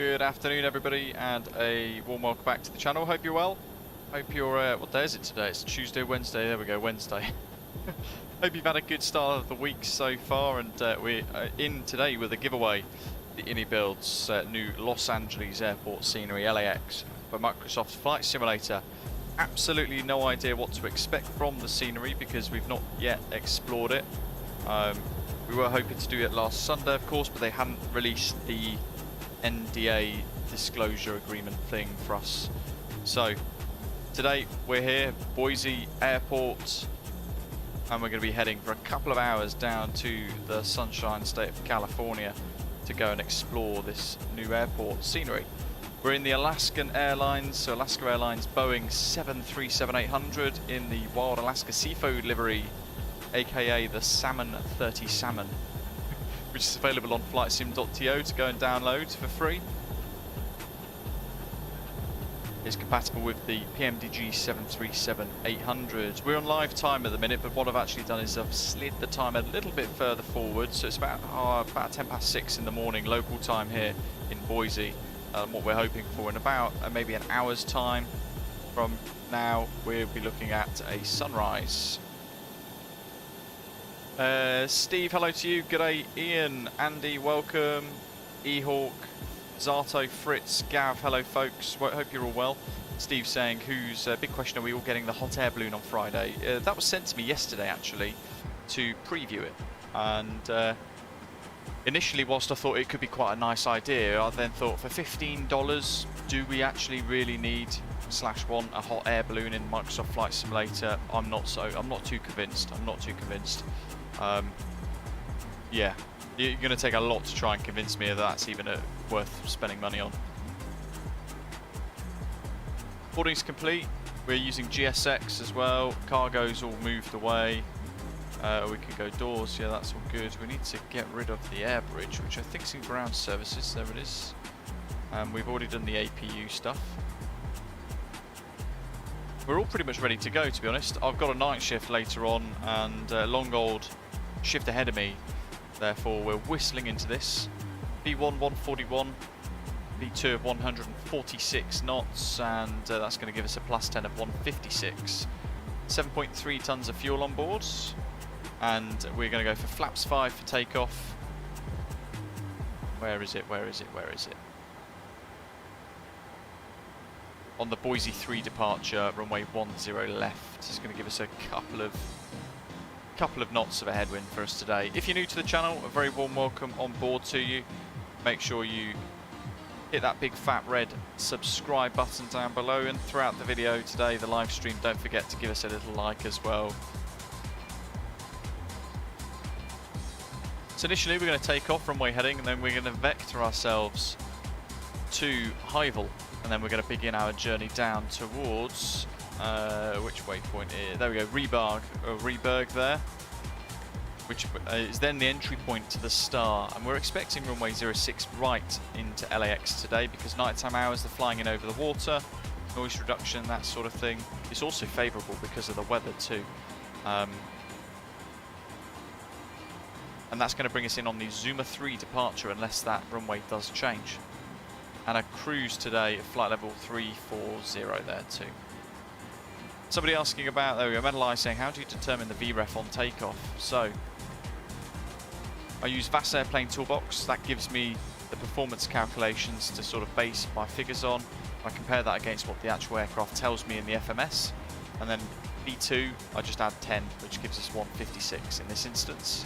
Good afternoon, everybody, and a warm welcome back to the channel. Hope you're well. Hope you're, what day is it today? It's Tuesday, Wednesday. There we go, Wednesday. Hope you've had a good start of the week so far, and we're in today with a giveaway. The iniBuilds new Los Angeles airport scenery, LAX, for Microsoft Flight Simulator. Absolutely no idea what to expect from the scenery because we've not yet explored it. We were hoping to do it last Sunday, of course, but they hadn't released the NDA disclosure agreement thing for us. So today we're here, Boise Airport, and we're going to be heading for a couple of hours down to the Sunshine State of California to go and explore this new airport scenery. We're in the Alaskan Airlines, so Alaska Airlines Boeing 737-800 in the Wild Alaska Seafood livery, aka the Salmon 30 Salmon, which is available on flightsim.to to go and download for free. It's compatible with the PMDG 737-800. We're on live time at the minute, but what I've actually done is I've slid the time a little bit further forward, so it's about 6:10 in the morning local time here in Boise. What we're hoping for in about maybe an hour's time from now, we'll be looking at a sunrise. Steve, hello to you. G'day, Ian, Andy, welcome. Ehawk, Zato, Fritz, Gav, hello folks. Hope you're all well. Steve saying, big question, are we all getting the hot air balloon on Friday? That was sent to me yesterday actually to preview it. And initially, whilst I thought it could be quite a nice idea, I then thought for $15, do we actually really need /want a hot air balloon in Microsoft Flight Simulator? I'm not too convinced. Yeah, you're going to take a lot to try and convince me that that's even worth spending money on. Boarding's complete. We're using GSX as well. Cargo's all moved away. We can go doors. Yeah, that's all good. We need to get rid of the air bridge, which I think is in ground services. There it is. We've already done the APU stuff. We're all pretty much ready to go, to be honest. I've got a night shift later on and a long old shift ahead of me. Therefore, we're whistling into this. B1 141, B2 of 146 knots, and that's going to give us a +10 of 156. 7.3 tons of fuel on board, and we're going to go for flaps 5 for takeoff. Where is it? On the Boise 3 departure, runway 10 left. This is going to give us a couple of knots of a headwind for us today. If you're new to the channel, a very warm welcome on board to you. Make sure you hit that big fat red subscribe button down below, and throughout the video today, the live stream, don't forget to give us a little like as well. So initially we're going to take off runway heading, and then we're going to vector ourselves to Hyvel, and then we're going to begin our journey down towards which waypoint is? There we go, Reberg there, which is then the entry point to the Star, and we're expecting runway 06 right into LAX today because nighttime hours, they're flying in over the water, noise reduction, that sort of thing. It's also favourable because of the weather too. And that's going to bring us in on the Zuma 3 departure unless that runway does change. And a cruise today at flight level 340 there too. Somebody asking about, there we go, Metaleye saying, how do you determine the VREF on takeoff? So, I use VAS Airplane Toolbox. That gives me the performance calculations to sort of base my figures on. I compare that against what the actual aircraft tells me in the FMS. And then B2, I just add 10, which gives us 156 in this instance.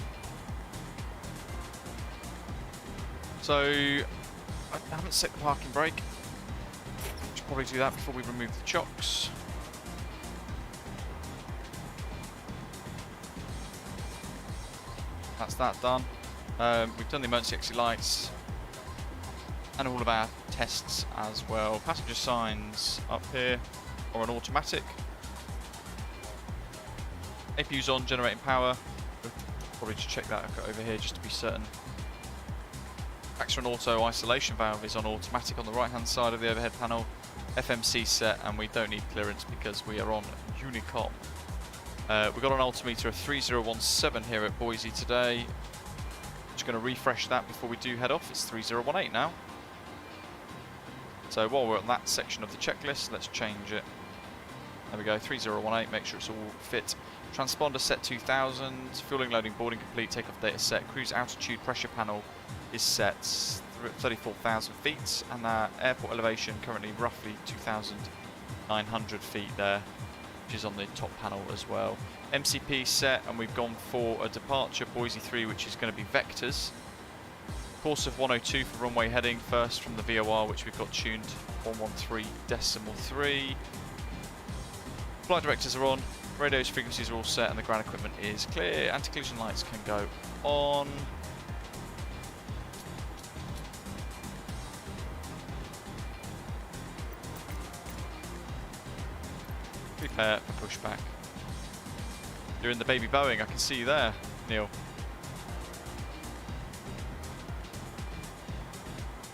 So, I haven't set the parking brake. Should probably do that before we remove the chocks. That's that done. We've done the emergency exit lights and all of our tests as well. Passenger signs up here are an automatic. APU's on, generating power. We'll probably just check that over here just to be certain. Factor and auto isolation valve is on automatic on the right hand side of the overhead panel. FMC set, and we don't need clearance because we are on Unicom. We've got an altimeter of 3017 here at Boise today. Just going to refresh that before we do head off. It's 3018 now. So while we're on that section of the checklist, let's change it. There we go, 3018, make sure it's all fit. Transponder set 2000, fueling, loading, boarding complete, takeoff data set, cruise altitude pressure panel is set 34,000 feet, and our airport elevation currently roughly 2,900 feet there, which is on the top panel as well. MCP set, and we've gone for a departure Boise 3, which is going to be vectors. Course of 102 for runway heading first from the VOR, which we've got tuned 113.3. Flight directors are on, radio's frequencies are all set, and the ground equipment is clear. Anti-collision lights can go on. Prepare for pushback. You're in the baby Boeing, I can see you there, Neil.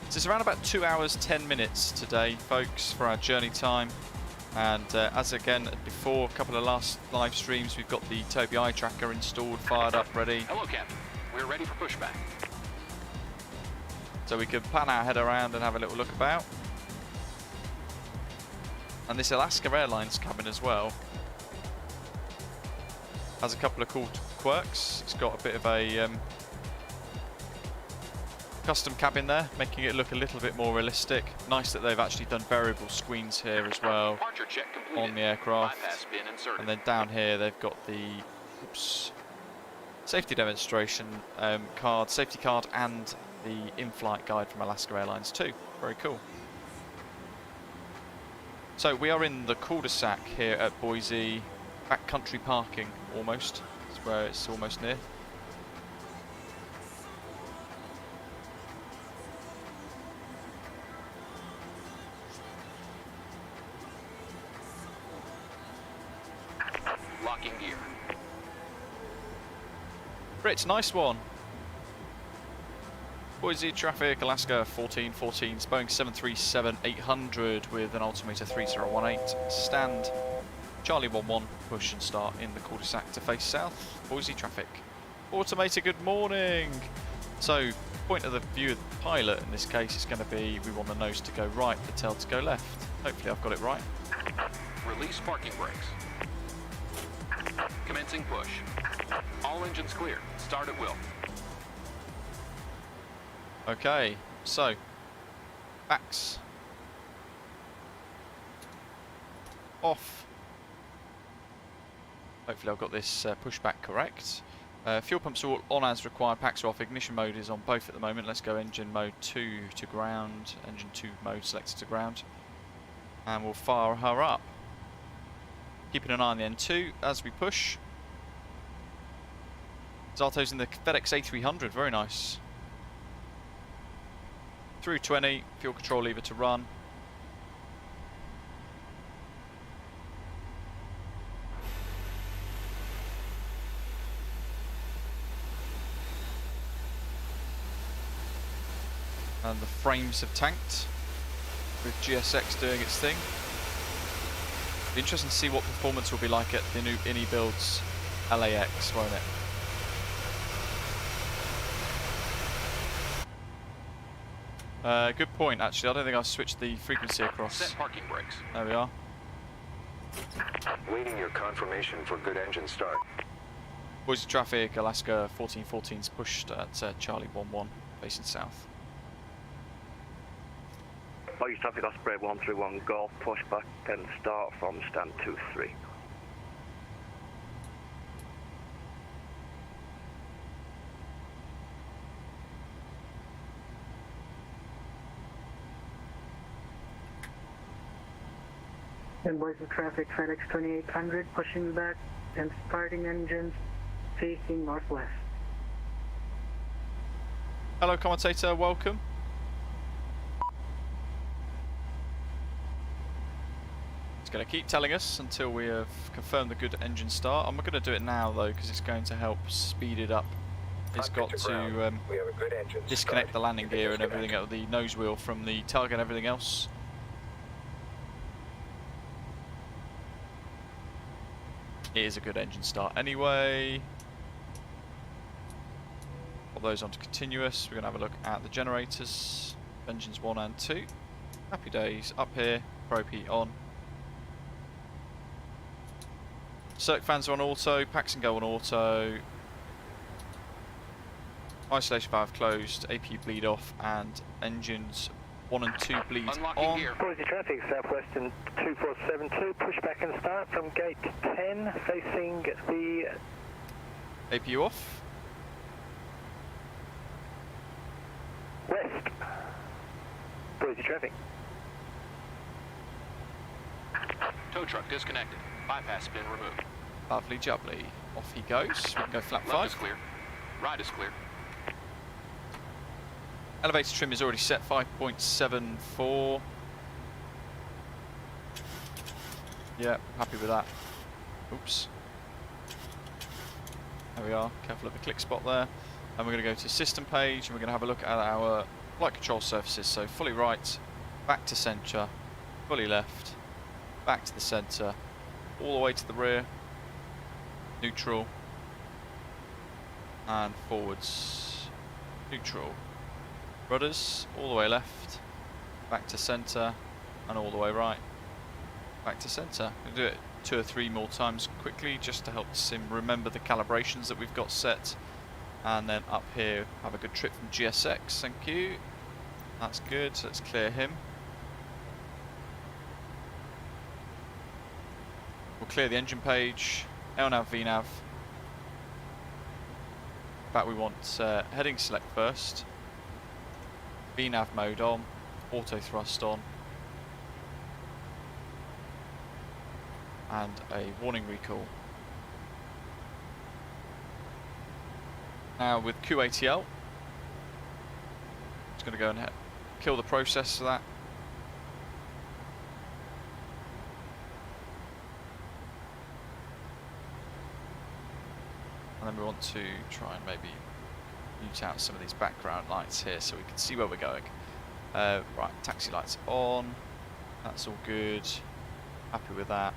So it's around about 2 hours 10 minutes today, folks, for our journey time. And as again before, a couple of last live streams, we've got the KBOI tracker installed, fired up, ready. Hello, Captain. We're ready for pushback. So we can pan our head around and have a little look about. And this Alaska Airlines cabin as well has a couple of cool quirks. It's got a bit of a custom cabin there, making it look a little bit more realistic. Nice that they've actually done variable screens here as well on the aircraft. And then down here they've got the safety demonstration card, safety card, and the in-flight guide from Alaska Airlines too. Very cool. So we are in the cul-de-sac here at Boise, backcountry parking almost. That's where it's almost near. Locking gear. Fritz, nice one. Boise traffic, Alaska 1414, Boeing 737-800 with an altimeter 3018. Stand, Charlie 11, push and start in the cul-de-sac to face south. Boise traffic. Automator, good morning. So, point of the view of the pilot in this case is going to be, we want the nose to go right, the tail to go left. Hopefully I've got it right. Release parking brakes. Commencing push. All engines clear. Start at will. Okay, so backs off. Hopefully I've got this pushback correct. Fuel pumps are all on as required, packs are off, ignition mode is on both at the moment. Let's go engine mode 2 to ground, engine 2 mode selected to ground, and we'll fire her up. Keeping an eye on the N2 as we push. Zato's in the FedEx A300, very nice. Through 20, fuel control lever to run. And the frames have tanked with GSX doing its thing. Be interesting to see what performance will be like at the new iniBuilds KLAX, won't it? Good point, actually. I don't think I've switched the frequency across. Set parking brakes. There we are. Waiting your confirmation for good engine start. Boise traffic, Alaska 1414's pushed at Charlie 11, facing south. Boise traffic, Osprey 131 Golf, pushback and start from stand 23. And Boise traffic, FedEx 2800, pushing back and starting engines facing northwest. Hello, commentator, welcome. It's going to keep telling us until we have confirmed the good engine start. I'm not going to do it now though, because it's going to help speed it up. It's got to disconnect the landing gear and everything out of the nose wheel from the tug and everything else. It is a good engine start anyway. Put those onto continuous. We're going to have a look at the generators, engines 1 and 2. Happy days. Up here, probe heat on. Circ fans are on auto, packs and go on auto. Isolation valve closed, APU bleed off, and engines 1 and 2 bleed Unlocking on. gear. Boise traffic, southwestern 2472, pushback and start from gate 10, facing the APU off. west. Boise traffic. Tow truck disconnected. Bypass bin removed. Lovely jubbly. Off he goes. We can go flat Left is 5. clear. Right is clear. Elevator trim is already set 5.74. Yeah, happy with that. Oops. There we are. Careful of the click spot there. And we're going to go to system page and we're going to have a look at our flight control surfaces. So fully right, back to centre, fully left, back to the centre, all the way to the rear, neutral, and forwards, neutral. Rudders, all the way left, back to centre, and all the way right, back to centre. We'll do it 2 or 3 more times quickly just to help the sim remember the calibrations that we've got set. And then up here, have a good trip from GSX, thank you. That's good, so let's clear him. We'll clear the engine page, LNAV, VNAV. In fact, we want heading select first. VNAV mode on, auto thrust on, and a warning recall. Now with QATL, just going to go and kill the process for that. And then we want to try and maybe mute out some of these background lights here so we can see where we're going. Right, taxi lights on. That's all good. Happy with that.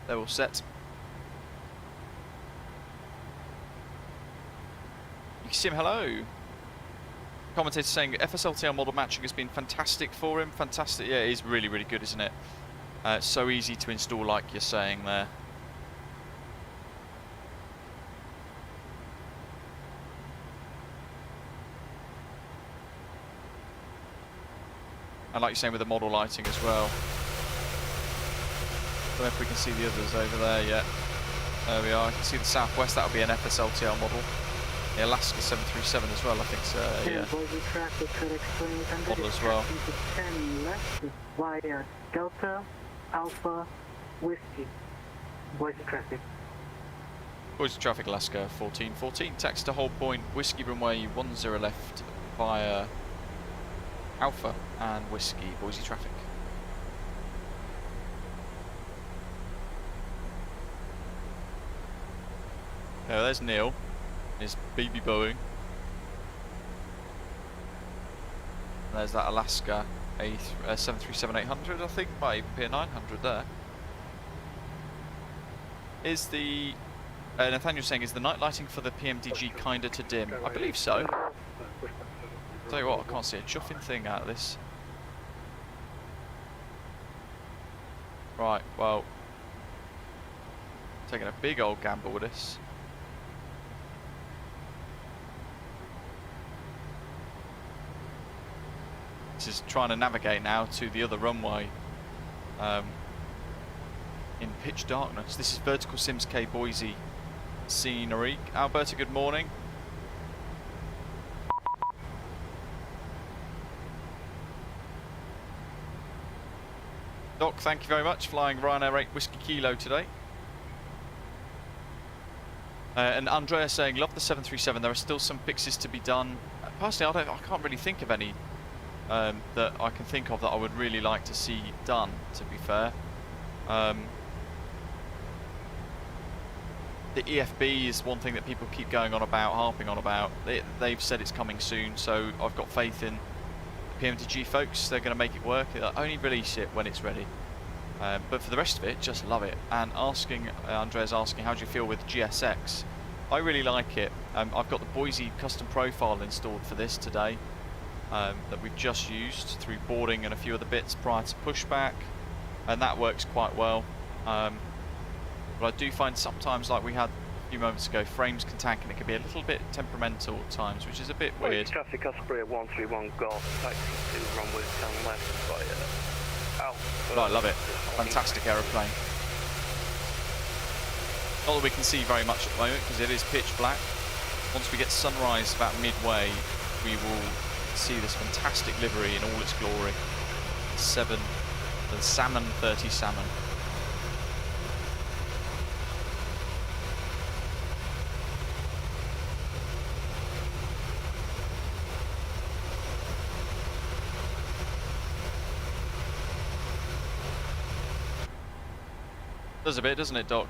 They're all set. Sim, hello. Commentator saying FSLTL model matching has been fantastic for him. Fantastic. Yeah, it is really, really good, isn't it? So easy to install, like you're saying there. And like you're saying with the model lighting as well. I don't know if we can see the others over there yet. There we are. I can see the Southwest. That'll be an FSLTL model. The Alaska 737 as well, I think so. Yeah. Boise traffic, FedEx 2800. Model as well. To 10 left via Delta, Alpha, Whiskey. Boise traffic. Boise traffic, Alaska 1414. Taxi to hold point, Whiskey runway 10 left via Alpha and Whiskey, Boise traffic. There's Neil, his baby Boeing. And there's that Alaska 737-800, I think, might even be a 900 there. Is the Nathaniel saying, is the night lighting for the PMDG kinda to dim? I believe so. Tell you what, I can't see a chuffing thing out of this. Right, well, taking a big old gamble with this. This is trying to navigate now to the other runway in pitch darkness. This is VerticalSim's K Boise scenery. Alberta, good morning. Doc, thank you very much. Flying Ryanair 8 Whiskey Kilo today. And Andrea saying, love the 737. There are still some fixes to be done. Personally, I can't really think of any that I can think of that I would really like to see done, to be fair. The EFB is one thing that people keep going on about, harping on about. They've said it's coming soon, so I've got faith in the PMDG folks. They're going to make it work. They'll only release it when it's ready. But for the rest of it, just love it. And asking, Andrea's asking, how do you feel with GSX? I really like it. I've got the Boise custom profile installed for this today that we've just used through boarding and a few other bits prior to pushback, and that works quite well. But I do find sometimes, like we had a few moments ago, frames can tank and it can be a little bit temperamental at times, which is a bit weird. Traffic Osprey at 131 Golf, taxi to runway down left by out. But I love it. Fantastic aeroplane. Not that we can see very much at the moment because it is pitch black. Once we get sunrise about midway, we will see this fantastic livery in all its glory. The Salmon 30 Salmon. Does a bit, doesn't it, Doc?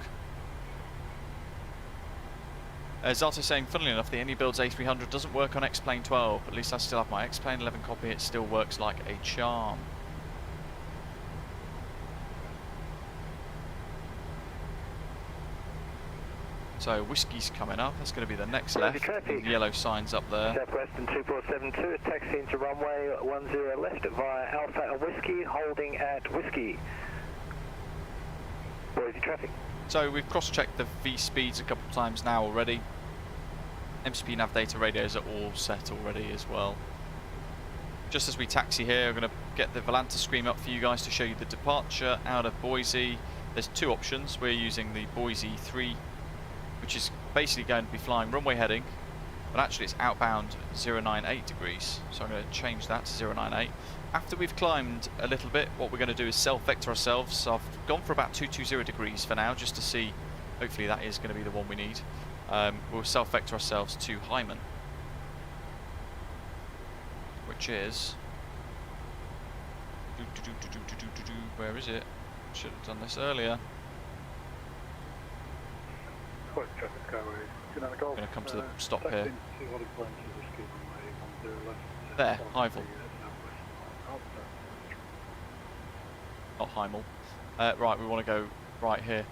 Zato saying, funnily enough, the iniBuilds A300 doesn't work on X-Plane 12. At least I still have my X-Plane 11 copy. It still works like a charm. So whiskey's coming up. That's going to be the next left. The yellow signs up there. Southwestern 2472 is taxiing to runway 10 left via Alpha and Whiskey, holding at Whiskey. Boise traffic. So we've cross-checked the V speeds a couple of times now already. MCP nav data radios are all set already as well. Just as we taxi here, I'm going to get the Volanta screen up for you guys to show you the departure out of Boise. There's two options. We're using the Boise 3, which is basically going to be flying runway heading, but actually it's outbound 098 degrees. So I'm going to change that to 098. After we've climbed a little bit, what we're going to do is self-vector ourselves. So I've gone for about 220 degrees for now, just to see. Hopefully that is going to be the one we need. We'll self-vector ourselves to Hyman, which is... Where is it? Should have done this earlier. Quite traffic Going to come to the stop here. There, Hyvel. Not Heimel. Right, we want to go right here.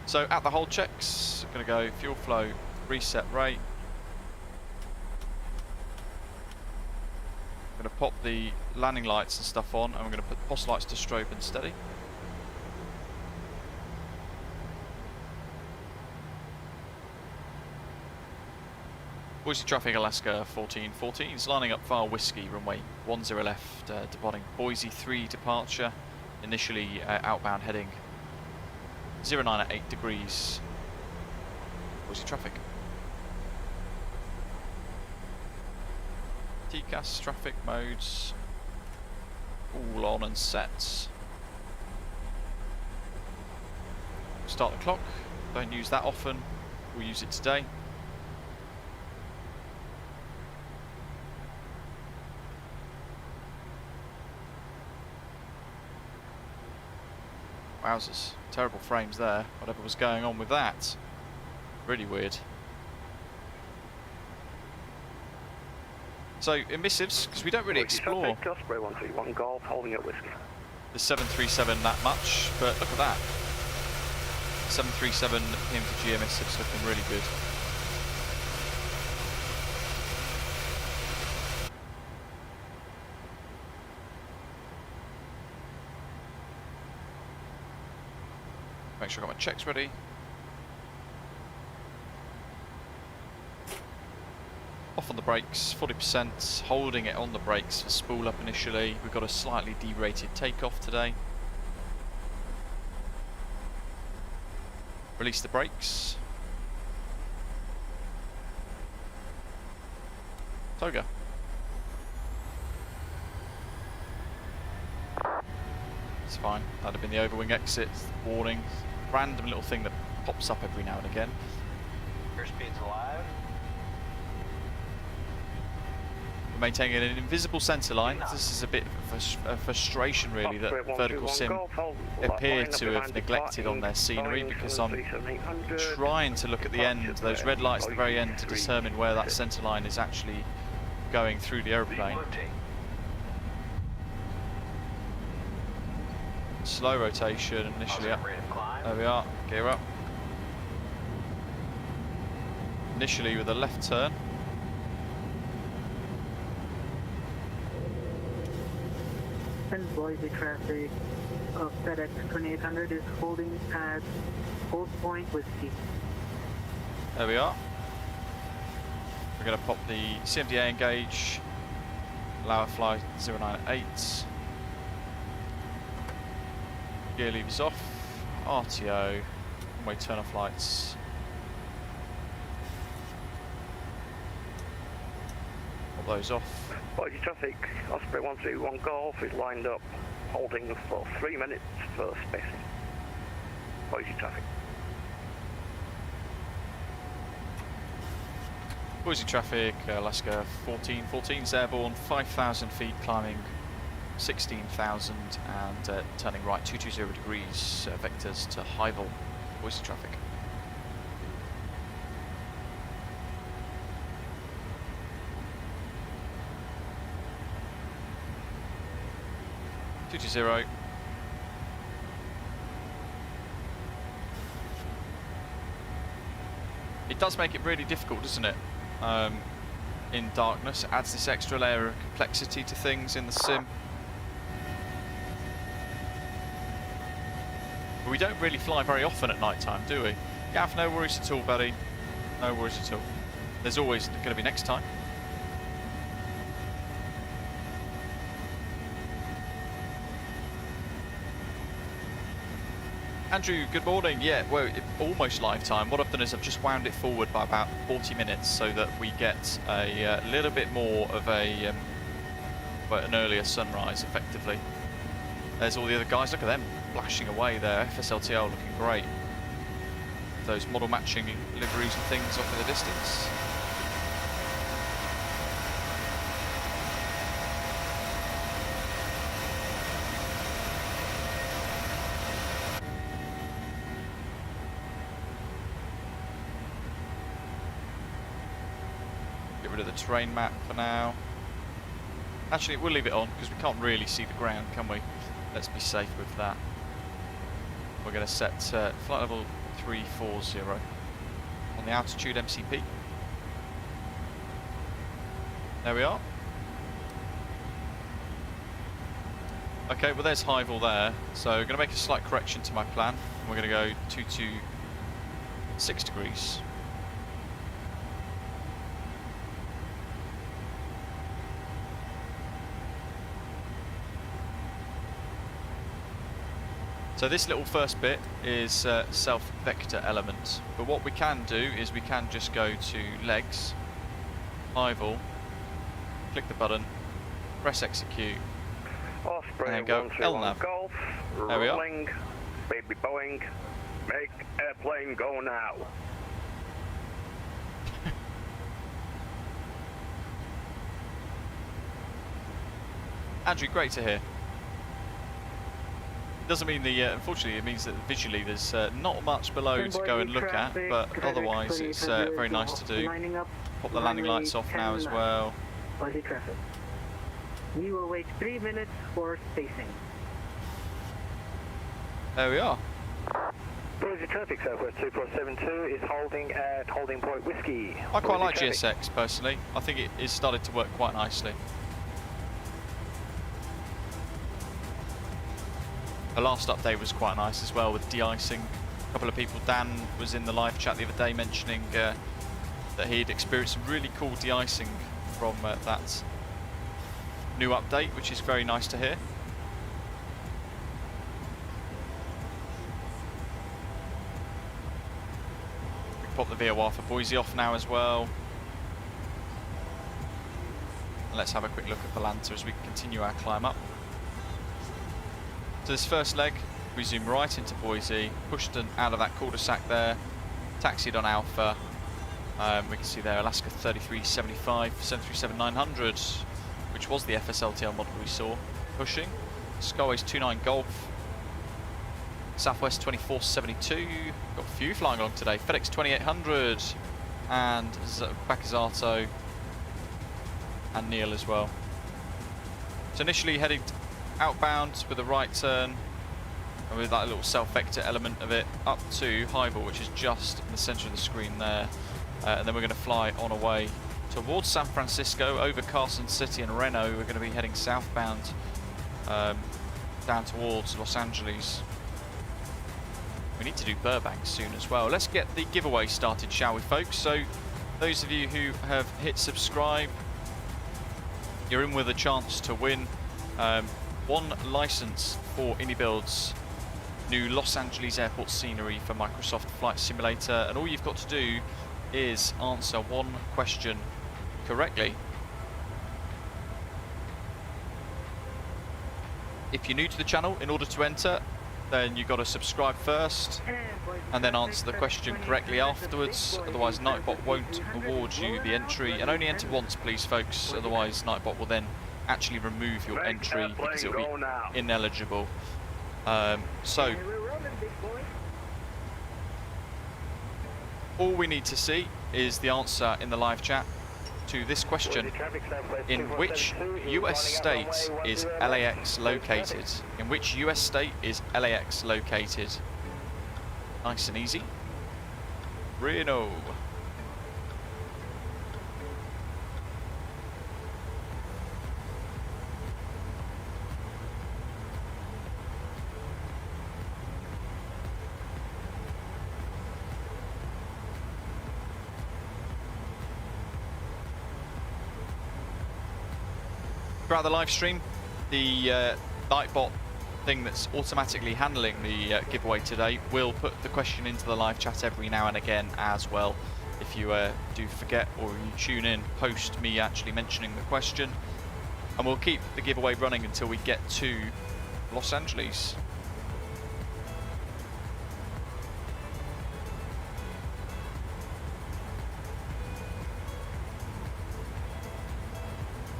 So at the hold checks, going to go fuel flow, reset rate. Going to pop the landing lights and stuff on, and we're going to put the POS lights to strobe and steady. Boise traffic, Alaska 1414 is lining up via Whiskey, runway 10 left, departing Boise 3 departure, initially outbound heading 098 degrees, Boise traffic. TCAS traffic modes, all on and set. Start the clock, don't use that often, we'll use it today. Wowzers, terrible frames there, whatever was going on with that. Really weird. So, emissives, because we don't really explore Osprey 131 Golf, holding at Whiskey. the 737 that much, but look at that. 737 PMDG emissives looking really good. Make sure I got my checks ready. Off on the brakes, 40%, holding it on the brakes for spool up initially. We've got a slightly derated takeoff today. Release the brakes. Toga. It's fine. That'd have been the overwing exit warning. Random little thing that pops up every now and again. Airspeed's alive. We're maintaining an invisible centre line. This is a bit of a frustration really that VerticalSim appear to have neglected on their scenery, because I'm trying to look at the end, those red lights at the very end, to determine where that centre line is actually going through the aeroplane. Slow rotation initially up. There we are, gear up. initially with a left turn. And Boise traffic of FedEx 2800 is holding at Hold Point Whiskey. There we are. We're going to pop the CMDA engage, allow it fly 098. Gear levers off, RTO, one-way turn-off lights. Pop those off. Boise traffic, Osprey 131 Golf is lined up, holding for 3 minutes for space. Boise traffic. Boise traffic, Alaska 1414's airborne, 5,000 feet climbing 16,000 and turning right 220 degrees, vectors to Highville, Boise traffic. Zero. It does make it really difficult, doesn't it? In darkness, it adds this extra layer of complexity to things in the sim. But we don't really fly very often at night time, do we? Gav, no worries at all, buddy. No worries at all. There's always going to be next time. Andrew, good morning. Yeah, well, almost live time. What I've done is I've just wound it forward by about 40 minutes so that we get a little bit more of a an earlier sunrise, effectively. There's all the other guys. Look at them flashing away there. FSLTL looking great. Those model matching liveries and things off in the distance. Of the terrain map for now. Actually, we'll leave it on because we can't really see the ground, can we? Let's be safe with that. We're going to set flight level 340 on the altitude MCP. There we are. Okay, well there's Highville there, so we're going to make a slight correction to my plan. We're going to go 226 degrees. So this little first bit is self-vector element, but what we can do is we can just go to legs, Highville, click the button, press execute, Osprey and then go 131 LNAV. Golf, There we are. rolling, baby Boeing, make airplane go now. Andrew, great to hear. Doesn't mean the unfortunately it means that visually there's not much below to go and look at, but otherwise it's very nice to do. Pop the landing lights off now as well. Boise traffic. We will wait 3 minutes for spacing. There we are. Boise traffic, Southwest 2472 is holding at Holding Point Whiskey. I quite like Boise traffic. GSX personally. I think it is started to work quite nicely. The last update was quite nice as well with de-icing. A couple of people, Dan was in the live chat the other day mentioning that he'd experienced some really cool de-icing from that new update, which is very nice to hear. We can pop the VOR for Boise off now as well. And let's have a quick look at Volanta as we continue our climb up. So this first leg, we zoom right into Boise, pushed out of that cul-de-sac there, taxied on Alpha. We can see there Alaska 3375, 737-900, which was the FSLTL model we saw, pushing. Skyways 29 Golf, Southwest 2472, got a few flying along today, FedEx 2800, and Bakazato, and Neil as well. So initially headed outbound with a right turn and with that little self-vector element of it up to Highville, which is just in the centre of the screen there. and then we're going to fly on our way towards San Francisco, over Carson City and Reno. We're going to be heading southbound down towards Los Angeles. We need to do Burbank soon as well. Let's get the giveaway started, shall we, folks? So those of you who have hit subscribe, you're in with a chance to win one license for iniBuilds new Los Angeles airport scenery for Microsoft Flight Simulator, and all you've got to do is answer one question correctly. If you're new to the channel, in order to enter, then you've got to subscribe first and then answer the question correctly afterwards, otherwise Nightbot won't award you the entry, and only enter once please folks, otherwise Nightbot will then actually remove your entry because it'll be ineligible. So all we need to see is the answer in the live chat to this question: in which US state is LAX located? In which US state is LAX located? Nice and easy. Reno. Throughout the live stream, the Nightbot thing that's automatically handling the giveaway today will put the question into the live chat every now and again as well. If you do forget or you tune in post me actually mentioning the question, and we'll keep the giveaway running until we get to Los Angeles.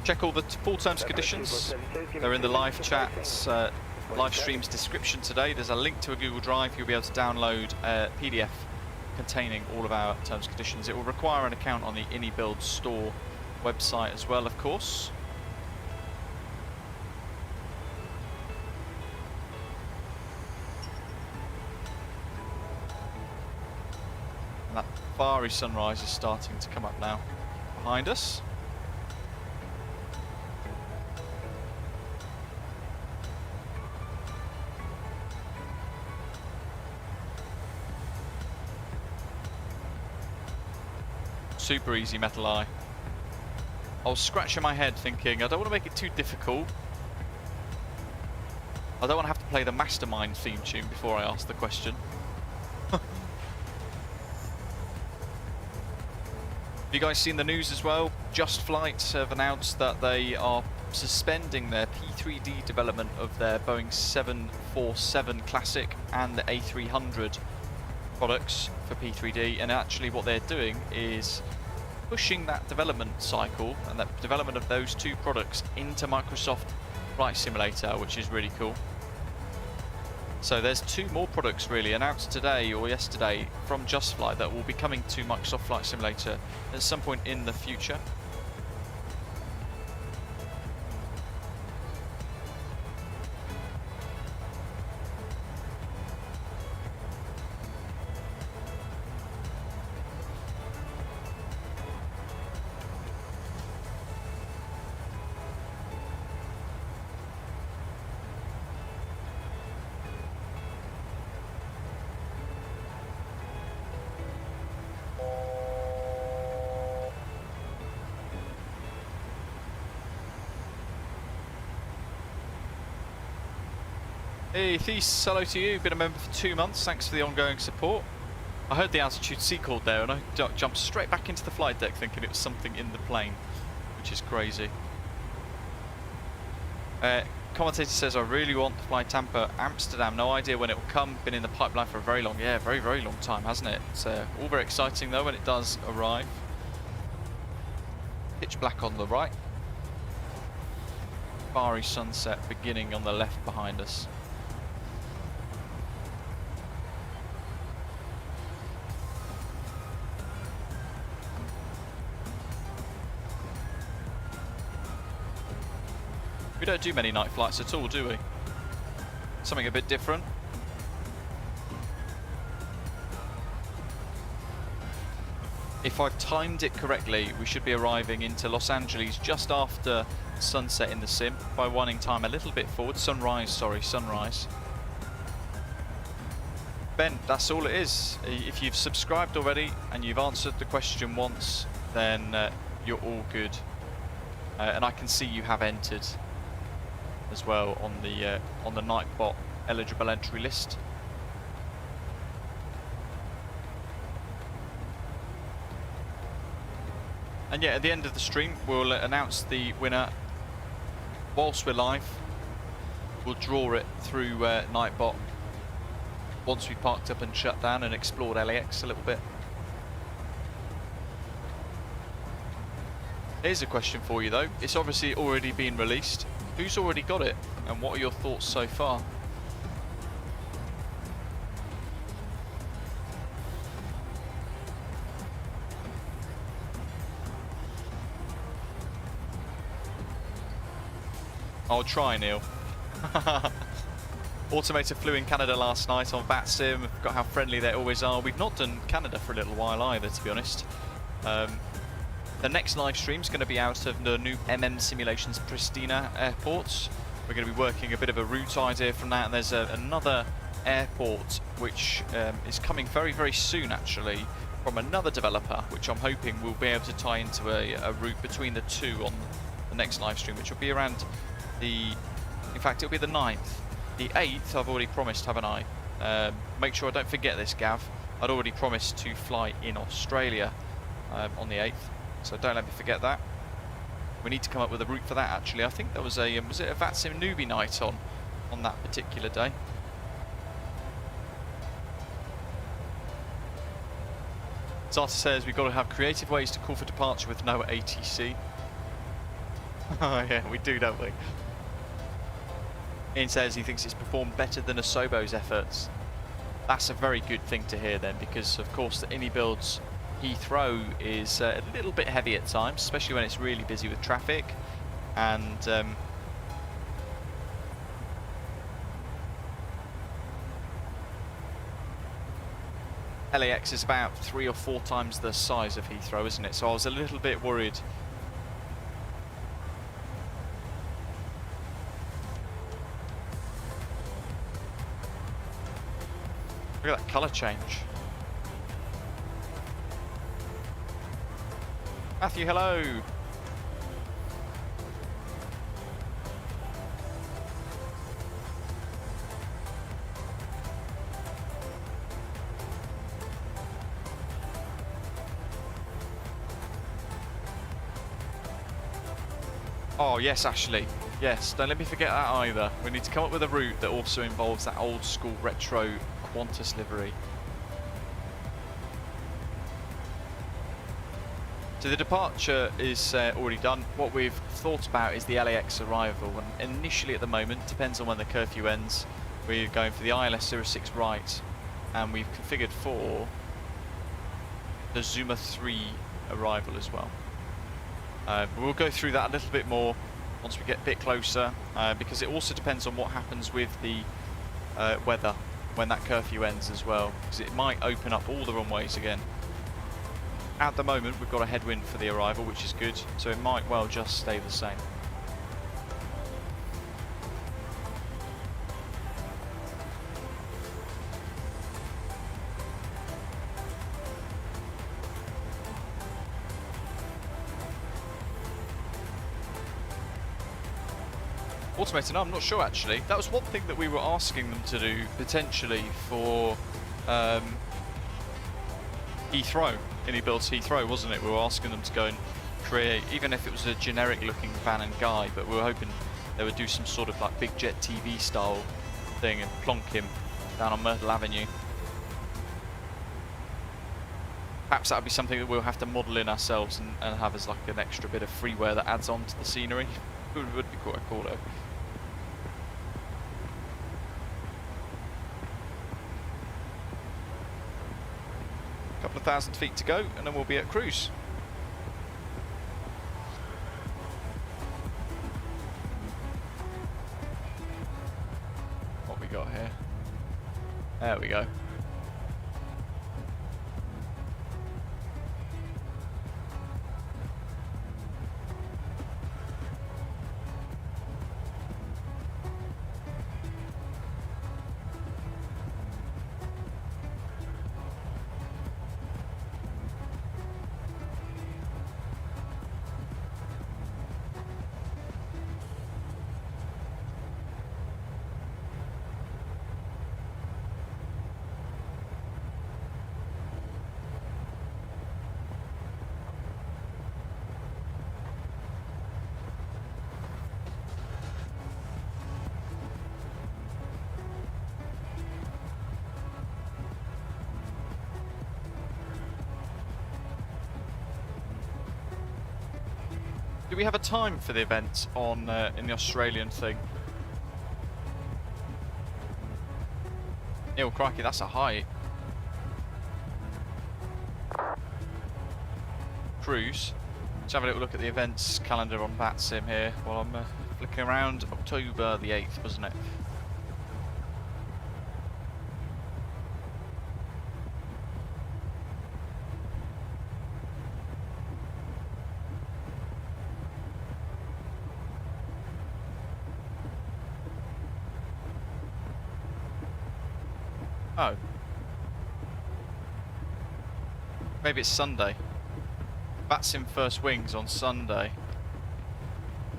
Check all the full terms and conditions. They're in the live chat's live stream's description today. There's a link to a Google Drive. You'll be able to download a PDF containing all of our terms and conditions. It will require an account on the iniBuilds store website as well, of course. And that fiery sunrise is starting to come up now behind us. Super easy, Metal Eye. I was scratching my head thinking, I don't want to make it too difficult. I don't want to have to play the Mastermind theme tune before I ask the question. Have you guys seen the news as well? Just Flight have announced that they are suspending their P3D development of their Boeing 747 Classic and the A300 products for P3D, and actually what they're doing is pushing that development cycle and that development of those two products into Microsoft Flight Simulator, which is really cool. So there's two more products really announced today or yesterday from Just Flight that will be coming to Microsoft Flight Simulator at some point in the future. Hey Thies, hello to you, been a member for 2 months, thanks for the ongoing support. I heard the altitude C called there and I jumped straight back into the flight deck thinking it was something in the plane, which is crazy. Commentator says, I really want to fly Tampa, Amsterdam, no idea when it will come, been in the pipeline for a very long, very long time, hasn't it? It's all very exciting though when it does arrive. Pitch black on the right. Fiery sunset beginning on the left behind us. We don't do many night flights at all, do we? Something a bit different. if I've timed it correctly, we should be arriving into Los Angeles just after sunset in the sim by winding time a little bit forward. Sunrise, sorry, sunrise. Ben, that's all it is. If you've subscribed already and you've answered the question once, then you're all good. And I can see you have entered as well on the Nightbot eligible entry list. And yeah, at the end of the stream, we'll announce the winner whilst we're live. We'll draw it through Nightbot once we've parked up and shut down and explored LAX a little bit. Here's a question for you though. It's obviously already been released. Who's already got it? And what are your thoughts so far? I'll try, Neil. Automator flew in Canada last night on VerticalSim. Forgot how friendly they always are. We've not done Canada for a little while either, to be honest. The next live stream is going to be out of the new Simulations Pristina airports. We're going to be working a bit of a route idea from that, and there's another airport which is coming very, very soon actually from another developer, which I'm hoping we'll be able to tie into a route between the two on the next live stream, which will be around in fact it'll be the 9th. The 8th I've already promised, haven't I? Make sure I don't forget this, Gav. I'd already promised to fly in Australia on the 8th, so don't let me forget that. We need to come up with a route for that actually. I think there was a, was it a VerticalSim newbie night on that particular day? Zata says we've got to have creative ways to call for departure with no ATC. Oh yeah, we do, don't we? Ian says he thinks it's performed better than Asobo's efforts. That's a very good thing to hear then, because of course the iniBuilds Heathrow is a little bit heavy at times, especially when it's really busy with traffic. And LAX is about 3 or 4 times the size of Heathrow, isn't it? So I was a little bit worried. Look at that colour change. Matthew, hello. Oh yes, Ashley. Yes, don't let me forget that either. We need to come up with a route that also involves that old school retro Qantas livery. So the departure is already done. What we've thought about is the LAX arrival, and initially at the moment, depends on when the curfew ends, we're going for the ILS 06 right, and we've configured for the Zuma 3 arrival as well. We'll go through that a little bit more once we get a bit closer, because it also depends on what happens with the weather when that curfew ends as well, because it might open up all the runways again. At the moment we've got a headwind for the arrival, which is good, so it might well just stay the same. Automated, no, I'm not sure actually. That was one thing that we were asking them to do potentially for Heathrow, iniBuilds Heathrow, wasn't it? We were asking them to go and create, even if it was a generic looking van and guy, but we were hoping they would do some sort of like Big Jet TV style thing and plonk him down on Myrtle Avenue. Perhaps that would be something that we'll have to model in ourselves and have as like an extra bit of freeware that adds on to the scenery. It would be quite cool though. Couple of 1,000 feet to go and then we'll be at cruise. What we got here? There we go. Do we have a time for the event on in the Australian thing? Oh, crikey, that's a height. Cruise. Let's have a little look at the events calendar on VerticalSim here while I'm flicking around. October the 8th, wasn't it? Oh. Maybe it's Sunday. VerticalSim First Wings on Sunday.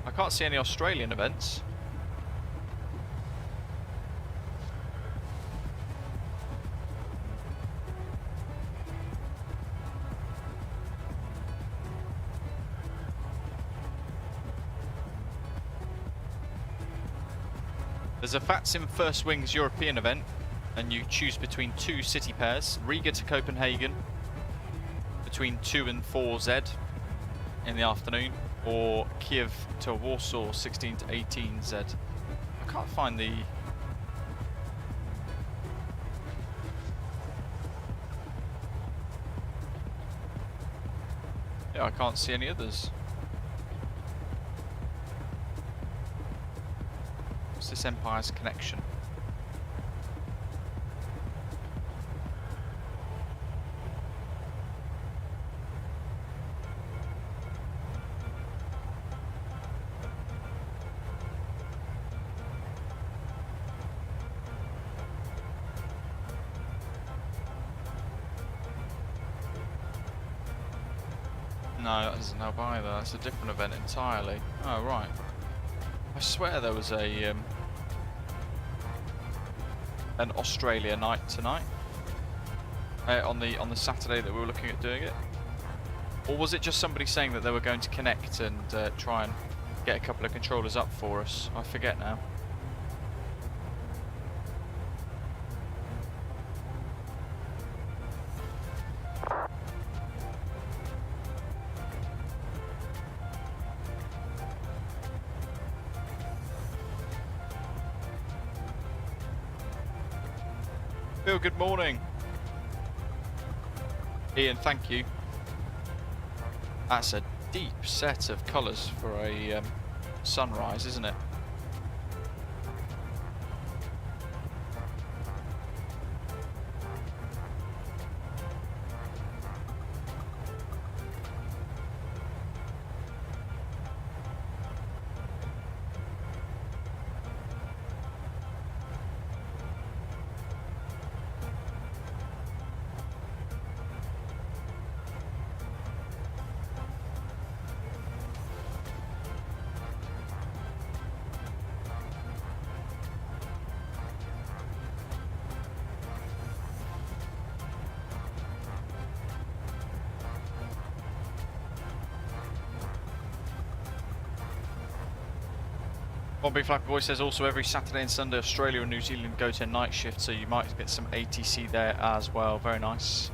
I can't see any Australian events. There's a VerticalSim First Wings European event, and you choose between two city pairs, Riga to Copenhagen between 2 and 4 Z in the afternoon, or Kiev to Warsaw 16 to 18 Z. I can't find the... Yeah, I can't see any others. What's this Empire's connection? No, that doesn't help either. That's a different event entirely. Oh, right. I swear there was a an Australia night tonight on the Saturday that we were looking at doing it. Or was it just somebody saying that they were going to connect and try and get a couple of controllers up for us? I forget now. Bill, good morning. Ian, thank you. That's a deep set of colours for a sunrise, isn't it? One Big Flappy Boy says also every Saturday and Sunday Australia and New Zealand go to night shift, so you might get some ATC there as well. Very nice.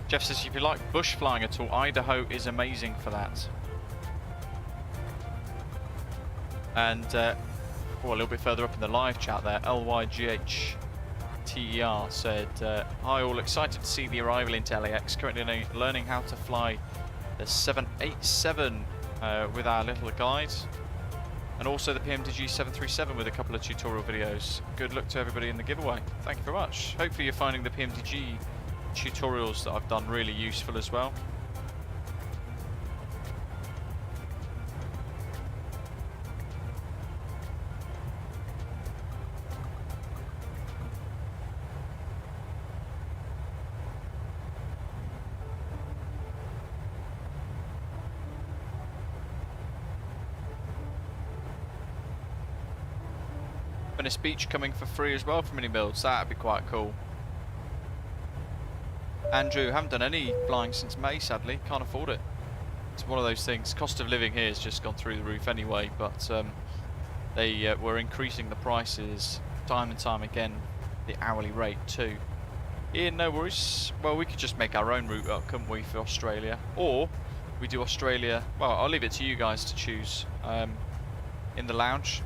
Jeff says if you like bush flying at all, Idaho is amazing for that. And a little bit further up in the live chat there, LYGH TER said, hi all, excited to see the arrival into LAX, currently learning how to fly the 787 with our little guide, and also the PMDG 737 with a couple of tutorial videos. Good luck to everybody in the giveaway. Thank you very much. Hopefully you're finding the PMDG tutorials that I've done really useful as well. Venice Beach coming for free as well from iniBuilds. That'd be quite cool. Andrew, haven't done any flying since May, sadly. Can't afford it. It's one of those things. Cost of living here has just gone through the roof anyway, but they were increasing the prices time and time again the hourly rate too. Ian, no worries. Well, we could just make our own route up, couldn't we, for Australia? Or we do Australia, well, I'll leave it to you guys to choose in the lounge.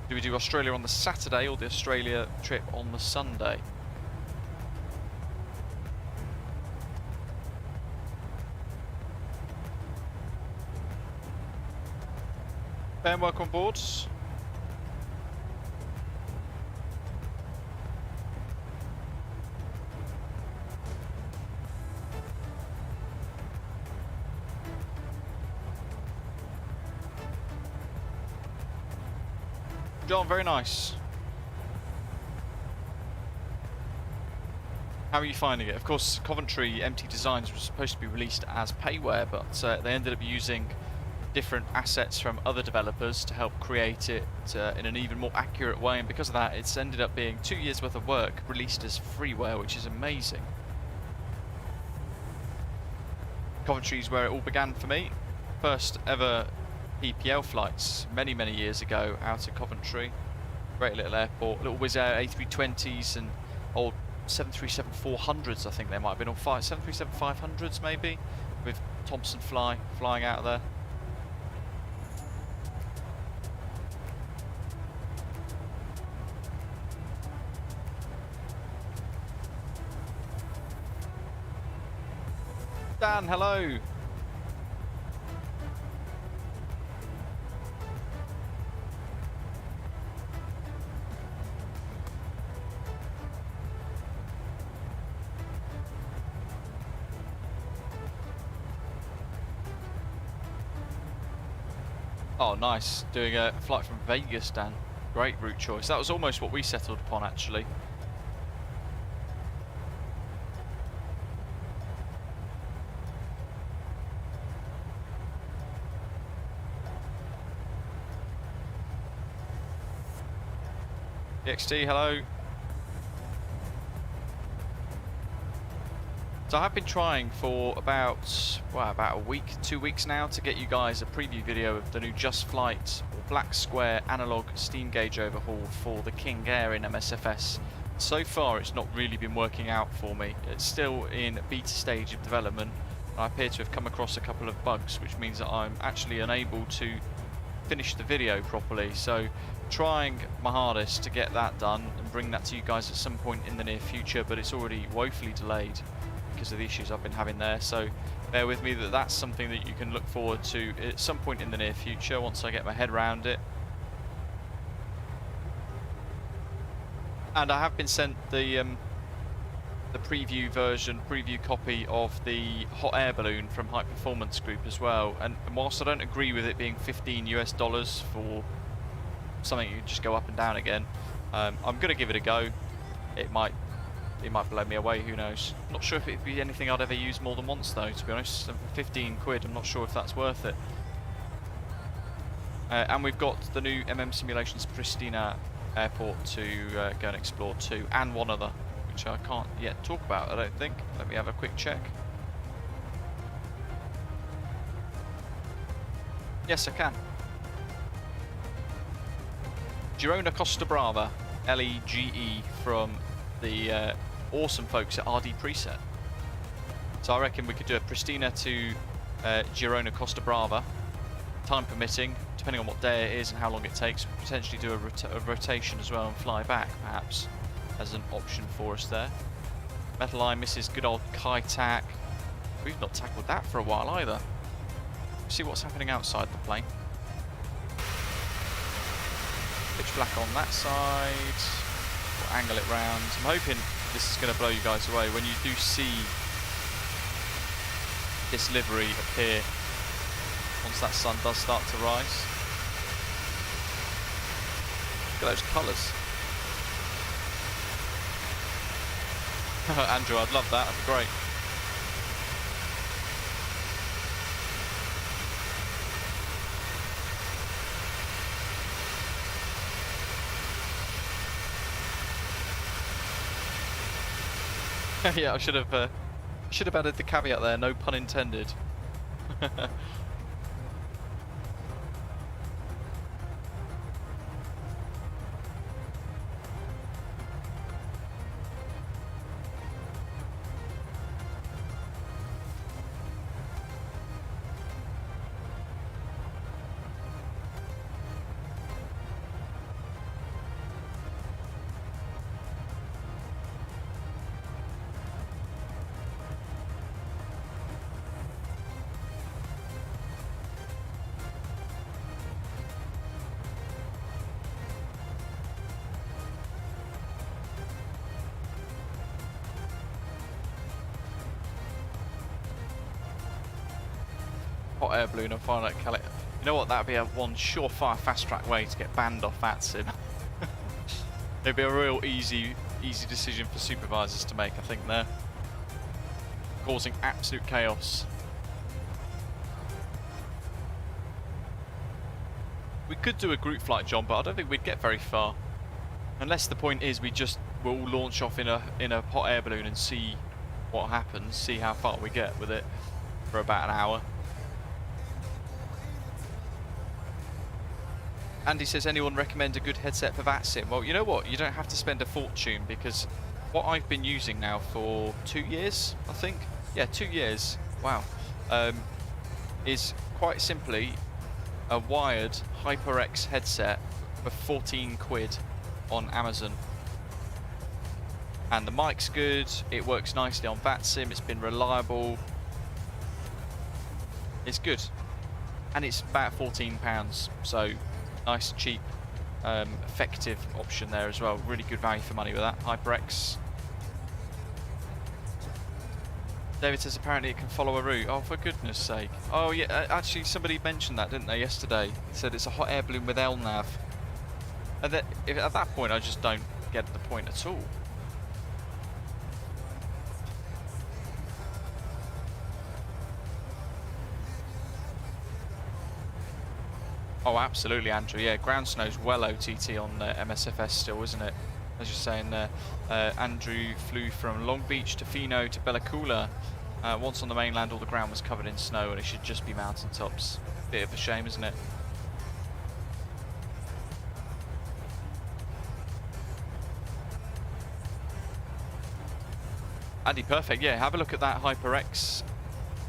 Do we do Australia on the Saturday or the Australia trip on the Sunday? Ben, welcome on board. John, very nice. How are you finding it? Of course, Coventry MT Designs was supposed to be released as payware, but they ended up using different assets from other developers to help create it in an even more accurate way, and because of that it's ended up being 2 years worth of work released as freeware, which is amazing. Coventry is where it all began for me. First ever PPL flights many years ago out of Coventry. Great little airport, little Wizz Air A320s and old 737-400s I think they might have been, or 737-500s maybe, with Thompson flying out of there. Dan, hello. Oh, nice. Doing a flight from Vegas, Dan. Great route choice. That was almost what we settled upon, actually. XT, hello. So I have been trying for about a week, 2 weeks now, to get you guys a preview video of the new Just Flight or Black Square analog steam gauge overhaul for the King Air in MSFS. So far it's not really been working out for me. It's still in beta stage of development. I appear to have come across a couple of bugs, which means that I'm actually unable to finish the video properly. So trying my hardest to get that done and bring that to you guys at some point in the near future, but it's already woefully delayed because of the issues I've been having there. So bear with me, that's something that you can look forward to at some point in the near future once I get my head around it. And I have been sent the preview copy of the hot air balloon from High Performance Group as well, and whilst I don't agree with it being $15 US for something you just go up and down again, I'm going to give it a go. It might blow me away, who knows. I'm not sure if it'd be anything I'd ever use more than once though, to be honest. For 15 quid, I'm not sure if that's worth it. And we've got the new Simulations Pristina airport to go and explore too, and one other, which I can't yet talk about, I don't think. Let me have a quick check. Yes, I can. Girona Costa Brava, LEGE, from the awesome folks at RD Preset. So I reckon we could do a Pristina to Girona Costa Brava, time permitting, depending on what day it is and how long it takes. Potentially do a rotation as well and fly back, perhaps, as an option for us there. Metal Eye misses good old Kai tack. We've not tackled that for a while either. See what's happening outside the plane. Pitch black on that side. We'll angle it round. I'm hoping this is going to blow you guys away when you do see this livery appear once that sun does start to rise. Look at those colours. Andrew, I'd love that. That'd be great. Yeah, I should have added the caveat there, no pun intended. hot air balloon and find out KLAX. You know what? That would be a one surefire fast track way to get banned off VerticalSim. It'd be a real easy decision for supervisors to make, I think, there. Causing absolute chaos. We could do a group flight, John, but I don't think we'd get very far. Unless the point is we'll all launch off in a hot air balloon and see what happens, see how far we get with it for about an hour. Andy says, anyone recommend a good headset for VerticalSim? Well, you know what? You don't have to spend a fortune, because what I've been using now for 2 years, I think. Yeah, 2 years. Wow. Is quite simply a wired HyperX headset for 14 quid on Amazon. And the mic's good, it works nicely on VerticalSim, it's been reliable. It's good. And it's about £14, so nice, cheap, effective option there as well. Really good value for money with that, HyperX. David says apparently it can follow a route. Oh, for goodness sake. Oh yeah, actually somebody mentioned that, didn't they, yesterday? Said it's a hot air balloon with LNAV. And at that point I just don't get the point at all. Oh, absolutely, Andrew. Yeah, ground snow's well OTT on MSFS still, isn't it? As you're saying there. Andrew flew from Long Beach to Fino to Bella Coola. Once on the mainland, all the ground was covered in snow, and it should just be mountaintops. Bit of a shame, isn't it? Andy, perfect. Yeah, have a look at that HyperX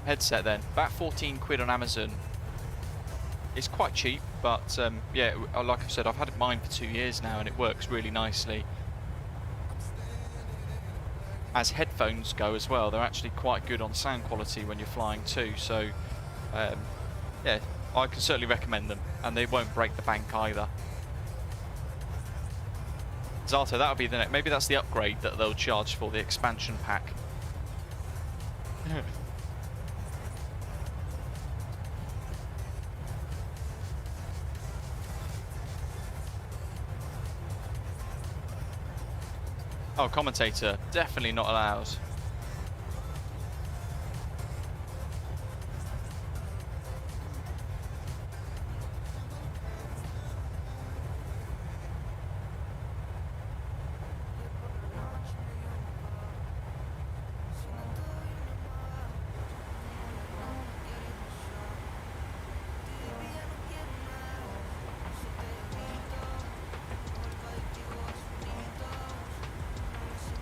headset then. About 14 quid on Amazon. It's quite cheap, but yeah, like I've said, I've had mine for 2 years now and it works really nicely. As headphones go as well, they're actually quite good on sound quality when you're flying too, so yeah, I can certainly recommend them, and they won't break the bank either. Zato, that'll be the next, maybe that's the upgrade that they'll charge for, the expansion pack. Oh, commentator, definitely not allowed.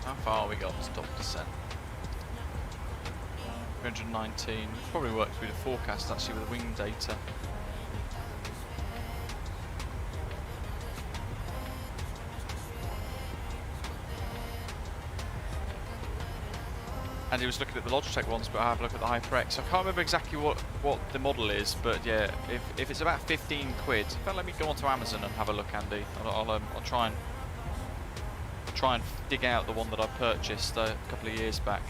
How far we got to stop descent? 319. Probably worked through the forecast actually with the wing data. And he was looking at the Logitech ones, but I have a look at the HyperX. I can't remember exactly what the model is, but yeah, if it's about 15 quid, in fact, let me go onto Amazon and have a look, Andy. I'll try and dig out the one that I purchased a couple of years back.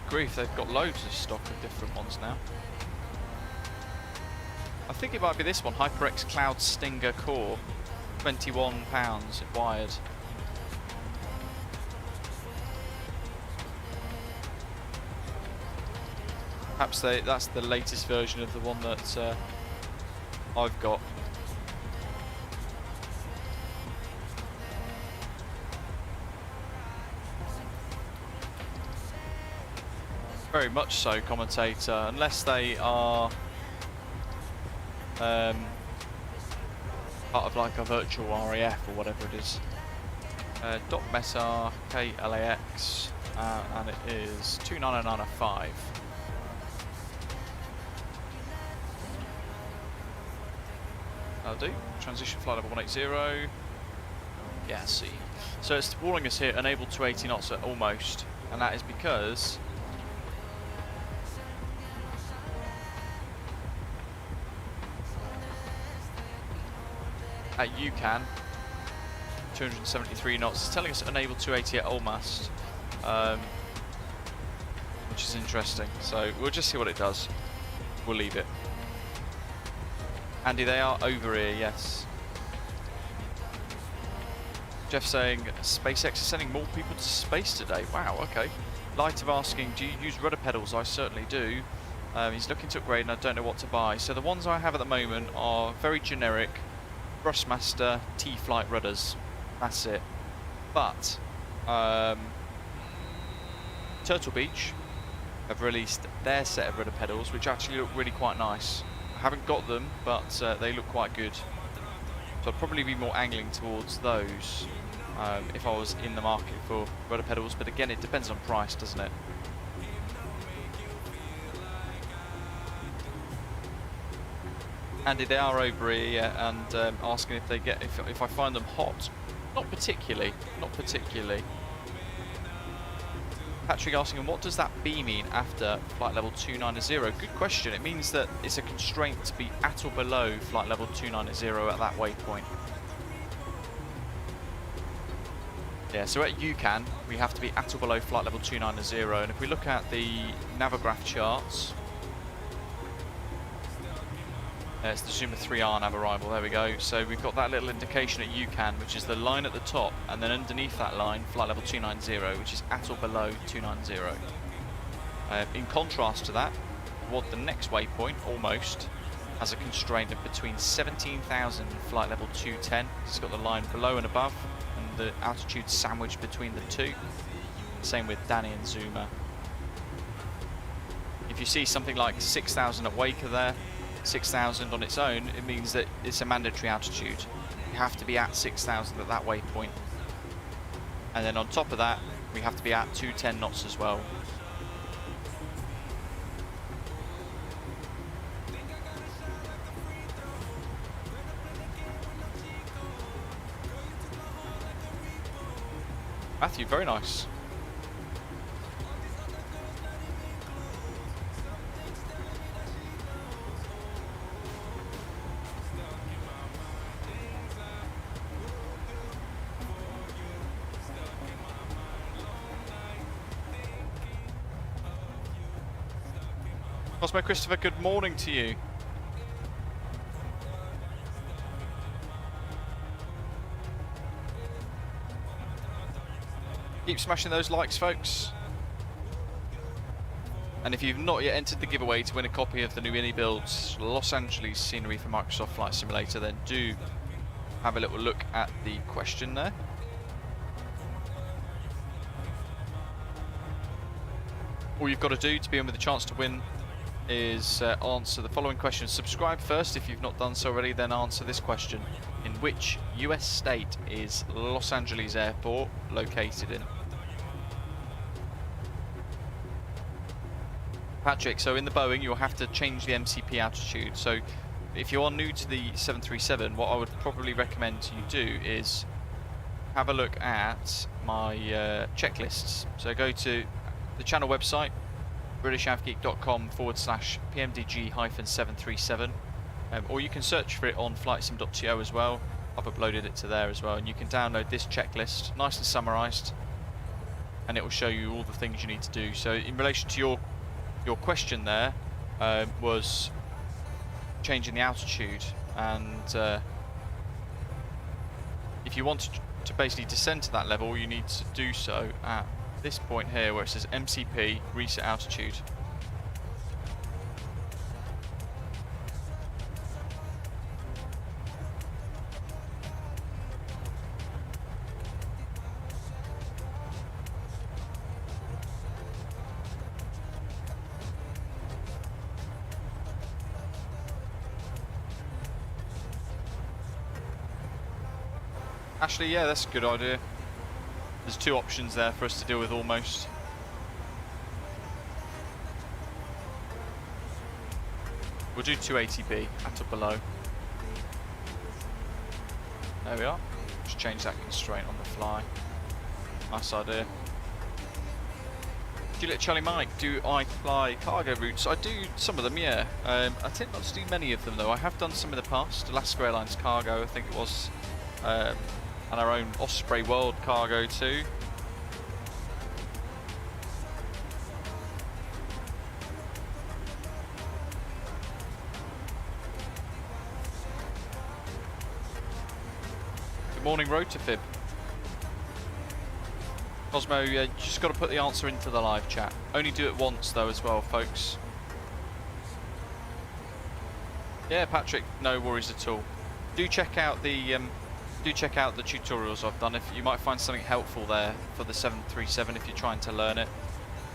Grief, they've got loads of stock of different ones now. I think it might be this one, HyperX Cloud Stinger Core, £21 wired. Perhaps that's the latest version of the one that I've got. Very much so, commentator, unless they are part of like a virtual RAF or whatever it is. Dot Meta KLAX, and it is 29905. That'll do. Transition flight level 180. Gassy. So it's warning us here, unable to 80 knots at almost, and that is because at UCAN 273 knots. It's telling us unable to 80 at almost, which is interesting. So we'll just see what it does. We'll leave it. Andy, they are over here, yes. Jeff saying SpaceX is sending more people to space today. Wow, okay. Light of asking, do you use rudder pedals? I certainly do. He's looking to upgrade and I don't know what to buy. So the ones I have at the moment are very generic Thrustmaster T-Flight rudders. That's it. But Turtle Beach have released their set of rudder pedals, which actually look really quite nice. I haven't got them, but they look quite good. So I'd probably be more angling towards those if I was in the market for rudder pedals. But again, it depends on price, doesn't it? Andy, they are over here and asking if they get if I find them hot. Not particularly. Not particularly. Patrick asking, what does that B mean after flight level 290? Good question. It means that it's a constraint to be at or below flight level 290 at that waypoint. Yeah, so at UCAN, we have to be at or below flight level 290. And if we look at the Navograph charts, it's the Zuma 3R nav arrival, there we go. So we've got that little indication at UCAN, which is the line at the top, and then underneath that line, flight level 290, which is at or below 290. In contrast to that, what the next waypoint, almost, has a constraint of between 17,000 and flight level 210. It's got the line below and above, and the altitude sandwiched between the two. Same with Danny and Zuma. If you see something like 6,000 at Waker there, 6,000 on its own, it means that it's a mandatory altitude. You have to be at 6,000 at that waypoint. And then on top of that, we have to be at 210 knots as well. Matthew, very nice. Cosmo Christopher, good morning to you. Keep smashing those likes, folks. And if you've not yet entered the giveaway to win a copy of the new iniBuilds Los Angeles scenery for Microsoft Flight Simulator, then do have a little look at the question there. All you've got to do to be in with a chance to win is answer the following questions. Subscribe first if you've not done so already, then answer this question. In which US state is Los Angeles Airport located in? Patrick, so in the Boeing you'll have to change the MCP altitude. So if you are new to the 737, what I would probably recommend you do is have a look at my checklists. So go to the channel website, britishavgeek.com/PMDG-737, or you can search for it on flightsim.to as well. I've uploaded it to there as well, and you can download this checklist, nice and summarised, and it will show you all the things you need to do. So in relation to your question there, was changing the altitude, and if you want to basically descend to that level, you need to do so at this point here where it says MCP reset altitude. Ashley, yeah, that's a good idea. There's two options there for us to deal with almost. We'll do 280B, at or below. There we are. Just change that constraint on the fly. Nice idea. Juliet Charlie Mike, do I fly cargo routes? I do some of them, yeah. I tend not to do many of them though. I have done some in the past. Alaska Airlines cargo, I think it was, and our own Osprey World cargo too. Good morning, Rotofib. Cosmo, you just got to put the answer into the live chat. Only do it once though as well, folks. Yeah, Patrick, no worries at all. Do check out the tutorials I've done. If you might find something helpful there for the 737 if you're trying to learn it.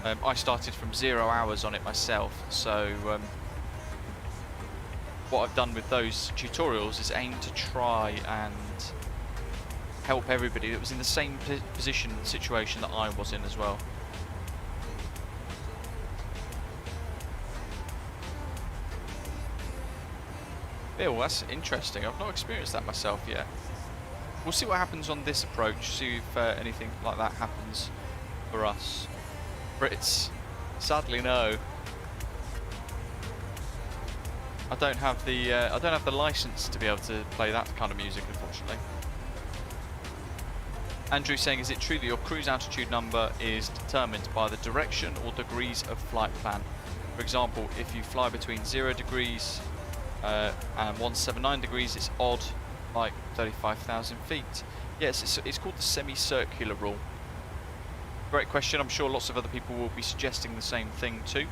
I started from 0 hours on it myself, so what I've done with those tutorials is aim to try and help everybody that was in the same situation that I was in as well. Yeah, well, that's interesting. I've not experienced that myself yet. We'll see what happens on this approach, see if anything like that happens for us. Brits, sadly no. I don't have the license to be able to play that kind of music, unfortunately. Andrew saying, is it true that your cruise altitude number is determined by the direction or degrees of flight plan? For example, if you fly between 0 degrees and 179 degrees, it's odd, like 35,000 feet. Yes, it's called the semicircular rule. Great question. I'm sure lots of other people will be suggesting the same thing too,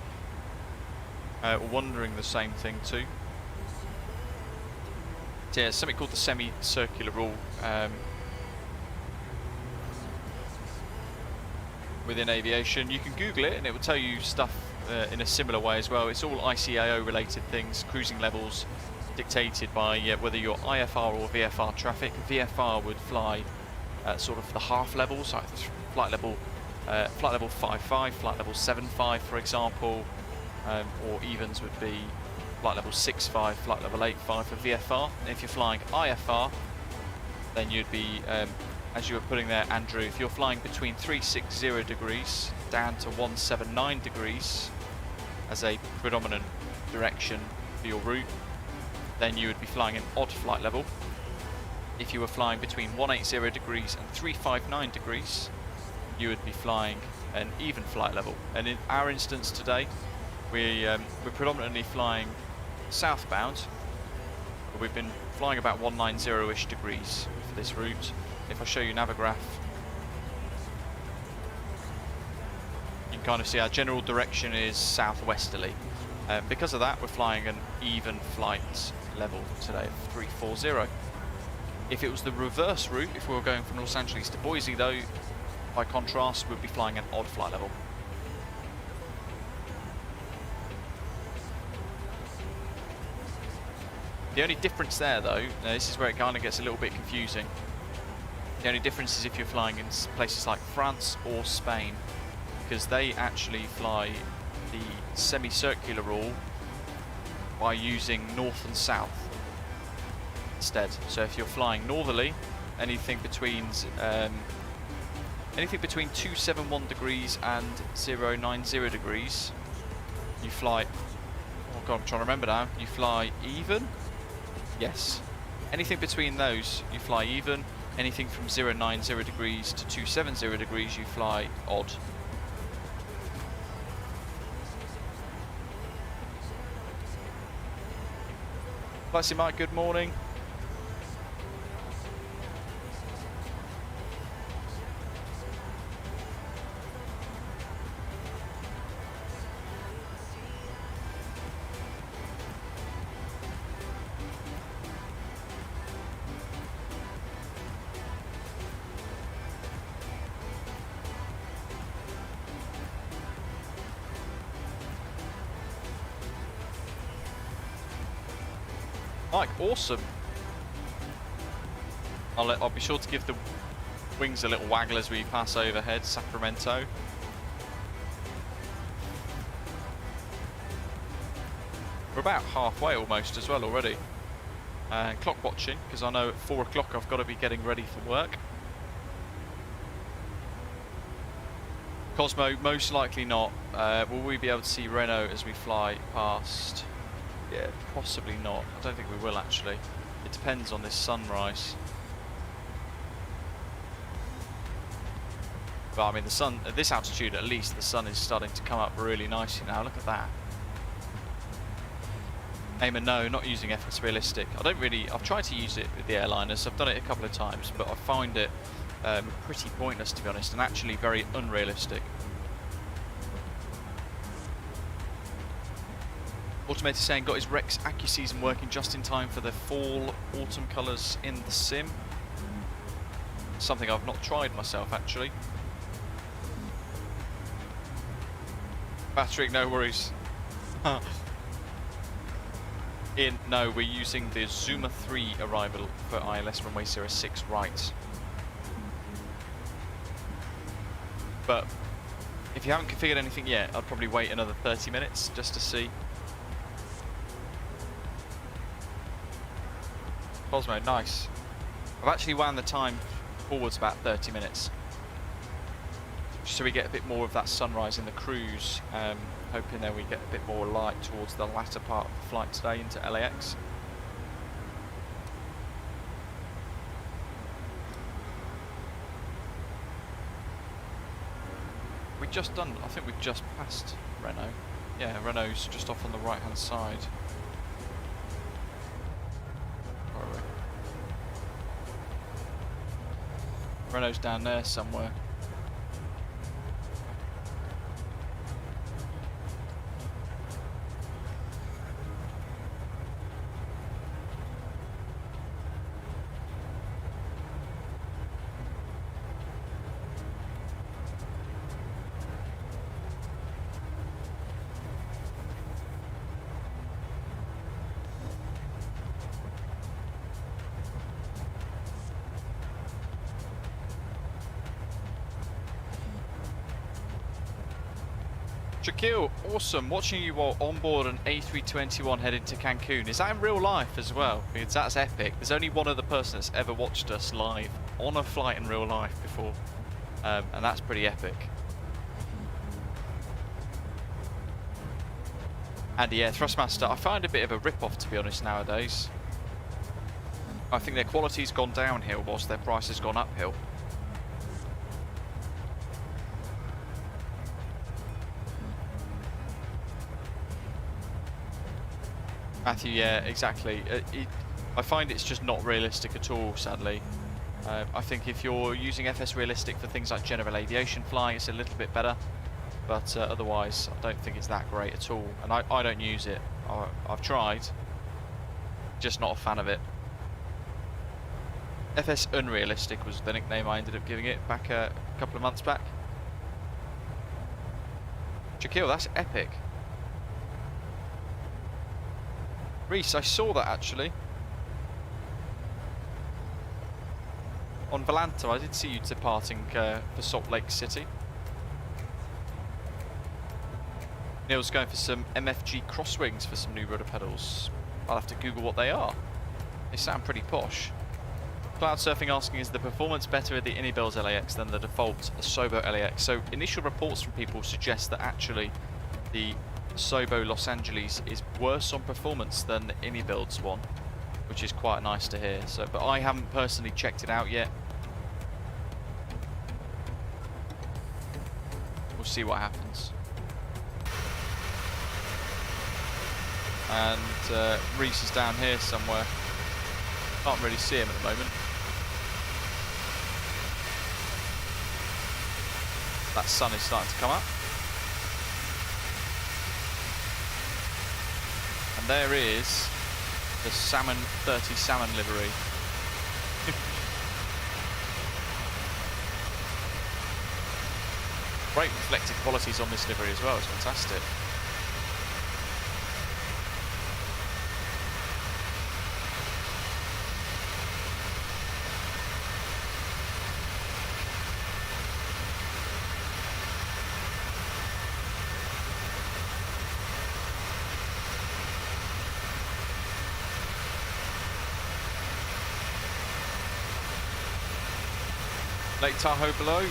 or wondering the same thing too. So yeah, something called the semicircular rule. Within aviation, you can Google it and it will tell you stuff in a similar way as well. It's all ICAO related things, cruising levels dictated by whether you're IFR or VFR traffic. VFR would fly sort of the half levels, like flight level 5.5, flight level 7.5 for example, or evens would be flight level 6.5, flight level 8.5 for VFR. And if you're flying IFR, then you'd be as you were putting there, Andrew, if you're flying between 360 degrees down to 179 degrees as a predominant direction for your route, then you would be flying an odd flight level. If you were flying between 180 degrees and 359 degrees, you would be flying an even flight level. And in our instance today, we're predominantly flying southbound, but we've been flying about 190-ish degrees for this route. If I show you Navigraph, you can kind of see our general direction is southwesterly. Because of that, we're flying an even flight level today of 340. If it was the reverse route, if we were going from Los Angeles to Boise though, by contrast, we'd be flying an odd flight level. The only difference there though, this is where it kind of gets a little bit confusing. The only difference is if you're flying in places like France or Spain, because they actually fly the semicircular rule by using north and south instead. So if you're flying northerly, anything between 271 degrees and 090 degrees, you fly, oh god, I'm trying to remember now, you fly even? Yes. Anything between those, you fly even. Anything from 090 degrees to 270 degrees, you fly odd. Bless you, Mike, good morning. Mike, awesome. I'll be sure to give the wings a little waggle as we pass overhead Sacramento. We're about halfway almost as well already. and clock watching, because I know at 4 o'clock I've got to be getting ready for work. Cosmo, most likely not. Will we be able to see Renault as we fly past? Yeah, possibly not. I don't think we will actually. It depends on this sunrise. But I mean, the sun at this altitude, at least, the sun is starting to come up really nicely now. Look at that. Eamon, no, not using FS Realistic. I don't really. I've tried to use it with the airliners. I've done it a couple of times, but I find it pretty pointless, to be honest, and actually very unrealistic. Automated saying got his Rex AccuSeason working just in time for the fall autumn colours in the sim. Something I've not tried myself actually. Patrick, no worries. No, we're using the Zuma 3 arrival for ILS runway 06 right. But if you haven't configured anything yet, I'd probably wait another 30 minutes just to see. Cosmo, nice. I've actually wound the time forwards about 30 minutes. Just so we get a bit more of that sunrise in the cruise. Hoping that we get a bit more light towards the latter part of the flight today into LAX. Just done, I think we've just passed Renault. Yeah, Renault's just off on the right hand side. Where are we? Renault's down there somewhere. Shaquille, awesome. Watching you while on board an A321 heading to Cancun. Is that in real life as well? Because that's epic. There's only one other person that's ever watched us live on a flight in real life before. And that's pretty epic. And yeah, Thrustmaster, I find a bit of a rip-off, to be honest, nowadays. I think their quality's gone downhill whilst their price has gone uphill. Matthew, yeah, exactly. I find it's just not realistic at all, sadly. I think if you're using FS Realistic for things like general aviation flying, it's a little bit better. But otherwise, I don't think it's that great at all. And I don't use it. I've tried. Just not a fan of it. FS Unrealistic was the nickname I ended up giving it back a couple of months back. Shaquille, that's epic. Reese, I saw that actually. On Volanta, I did see you departing for Salt Lake City. Neil's going for some MFG crosswings for some new rudder pedals. I'll have to Google what they are. They sound pretty posh. Cloud Surfing asking, is the performance better at the iniBuilds LAX than the default Sobo LAX? So initial reports from people suggest that actually the Sobo Los Angeles is worse on performance than the iniBuilds one, which is quite nice to hear. So, but I haven't personally checked it out yet. We'll see what happens. And Reese is down here somewhere. Can't really see him at the moment. That sun is starting to come up. And there is the Salmon 30 Salmon livery. Great reflective qualities on this livery as well, it's fantastic. Lake Tahoe below.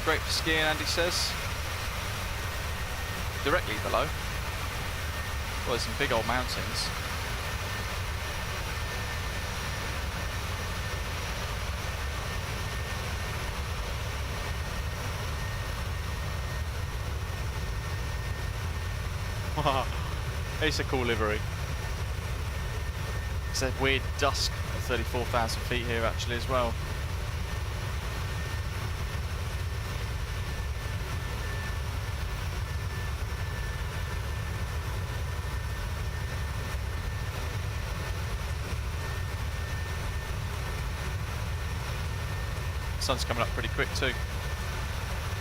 Great for skiing, Andy says. Directly below. Well, there's some big old mountains. It's a cool livery. It's a weird dusk at 34,000 feet here actually as well. Sun's coming up pretty quick too.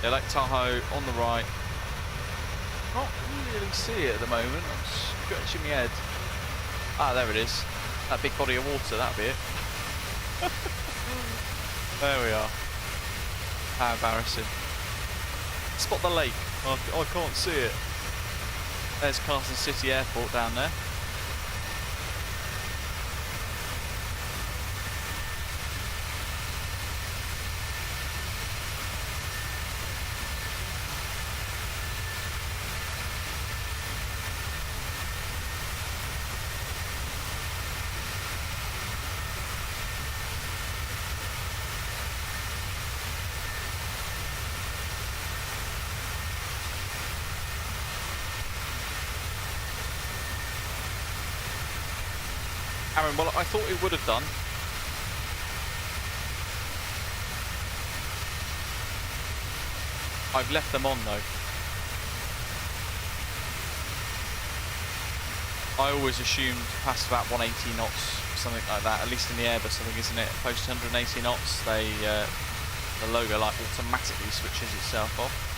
Yeah, Lake Tahoe on the right. Can't really see it at the moment. I'm scratching my head. Ah, there it is. That big body of water, that'll be it. There we are. How embarrassing. Spot the lake. I can't see it. There's Carson City Airport down there. Aaron, well, I thought it would have done. I've left them on though. I always assumed past about 180 knots, something like that, at least in the Airbus, I think, isn't it? Post 180 knots, the logo like automatically switches itself off.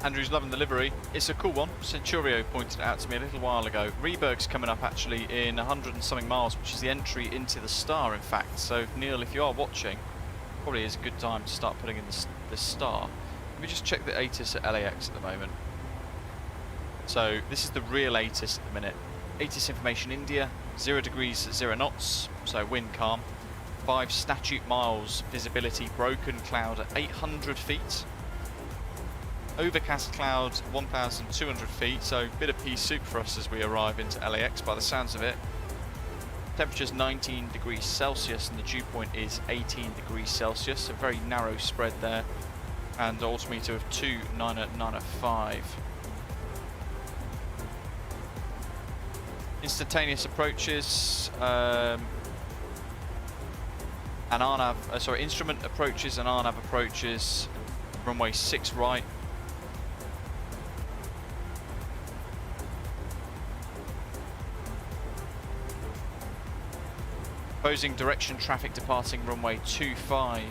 Andrew's loving the livery. It's a cool one. Centurio pointed it out to me a little while ago. Reberg's coming up actually in 100 and something miles, which is the entry into the star, in fact. So, Neil, if you are watching, probably is a good time to start putting in this star. Let me just check the ATIS at LAX at the moment. So, this is the real ATIS at the minute. ATIS information India, 0 degrees, 0 knots, so wind calm. 5 statute miles visibility, broken cloud at 800 feet. Overcast clouds 1,200 feet, so a bit of pea soup for us as we arrive into LAX by the sounds of it. Temperature's 19 degrees Celsius and the dew point is 18 degrees Celsius, a very narrow spread there, and altimeter of 2,905. Instantaneous approaches, instrument approaches and RNAV approaches, runway 6 right. Opposing direction traffic departing runway 25.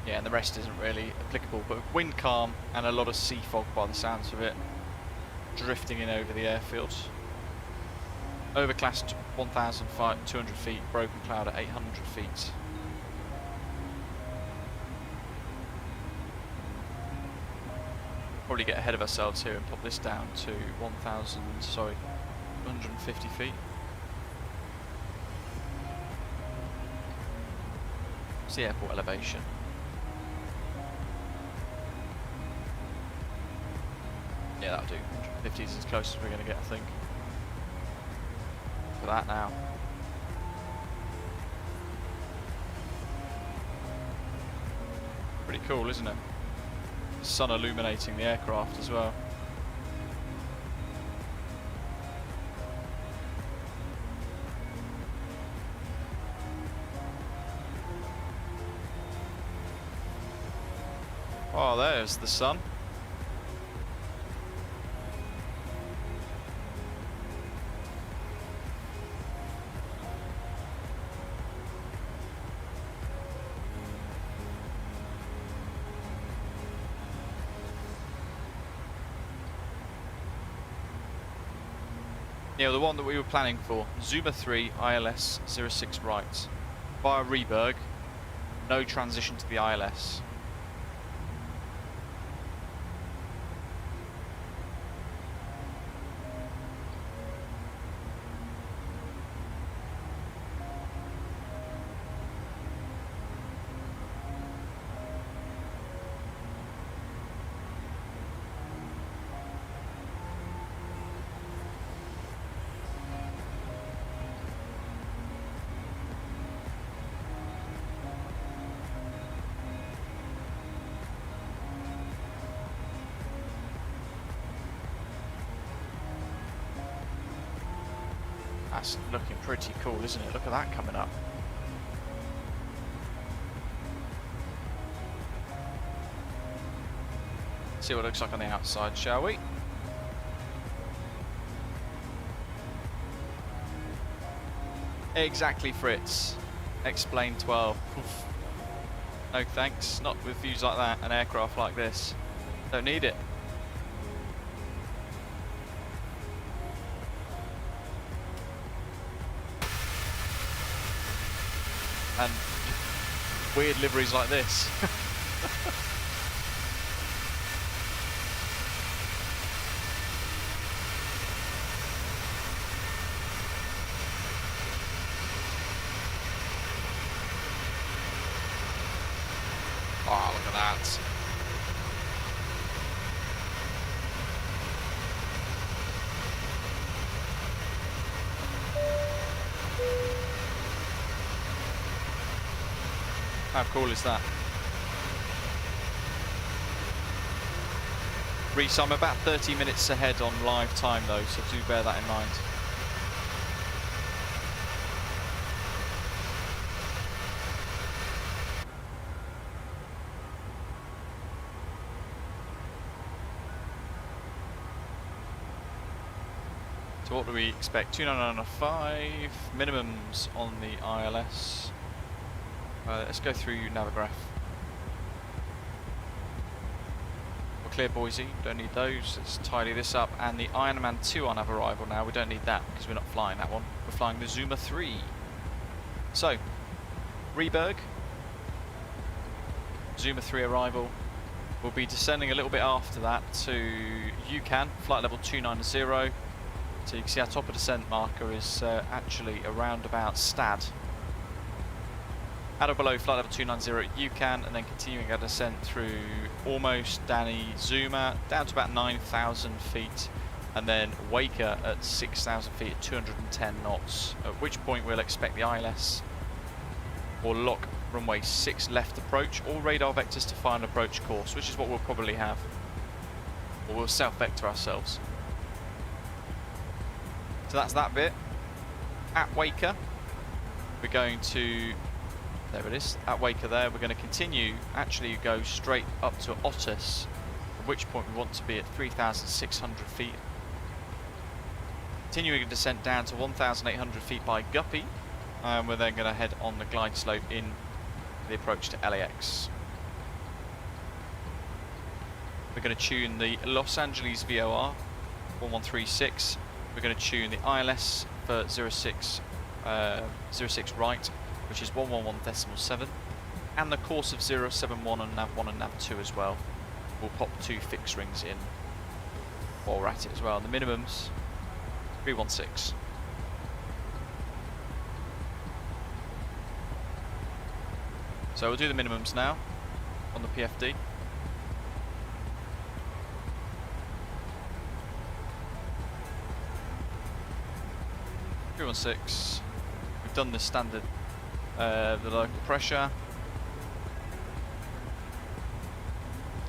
Yeah, and the rest isn't really applicable, but wind calm and a lot of sea fog by the sounds of it, drifting in over the airfield. Overcast 1,200 feet, broken cloud at 800 feet. probably get ahead of ourselves here and pop this down to 150 feet. It's the airport elevation. Yeah, that'll do. 150 is as close as we're going to get, I think. For that now. Pretty cool, isn't it? The sun illuminating the aircraft as well. Oh, there's the sun. Yeah, the one that we were planning for, Zuma 3 ILS 06 right, via Reberg, no transition to the ILS. That's looking pretty cool, isn't it? Look at that coming up. See what it looks like on the outside, shall we? Exactly, Fritz. Explain 12. Oof. No thanks, not with views like that, an aircraft like this. Don't need it. And weird liveries like this. Oh, look at that. How cool is that? Reese, I'm about 30 minutes ahead on live time though, so do bear that in mind. So what do we expect? 2995 minimums on the ILS. Let's go through Navigraph. We'll clear Boise, don't need those. Let's tidy this up. And the Ironman 2 on our arrival now, we don't need that because we're not flying that one. We're flying the Zuma 3. So, Reberg, Zuma 3 arrival. We'll be descending a little bit after that to UCAN, flight level 290. So you can see our top of descent marker is actually around about Stad. At or below flight level 290 at UCAN, and then continuing our descent through almost Danny Zuma down to about 9,000 feet, and then Waker at 6,000 feet at 210 knots, at which point we'll expect the ILS or lock runway 6 left approach, all radar vectors to final approach course, which is what we'll probably have, or we'll self-vector ourselves. So that's that bit. At Waker, we're going to, there it is, at Waker there, we're going to continue, actually go straight up to Otis, at which point we want to be at 3,600 feet. Continuing a descent down to 1,800 feet by Guppy, and we're then going to head on the glide slope in the approach to LAX. We're going to tune the Los Angeles VOR 1136. We're going to tune the ILS for 06 right, which is 111.7, and the course of 071 and nav 1 and nav 2 as well. we'll pop 2 fixed rings in while we're at it as well. And the minimums, 316. So we'll do the minimums now on the PFD. We've done the standard, the local pressure,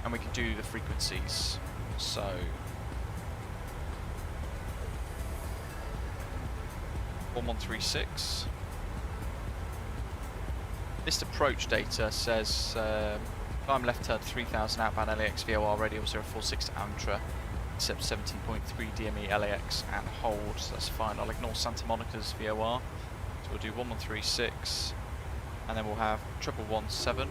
and we can do the frequencies. So 1136. This approach data says climb left turn 3000 outbound LAX VOR radial 046 to Amtra, accept 17.3 DME LAX and hold, so that's fine. I'll ignore Santa Monica's VOR, so we'll do 1136, and then we'll have 1117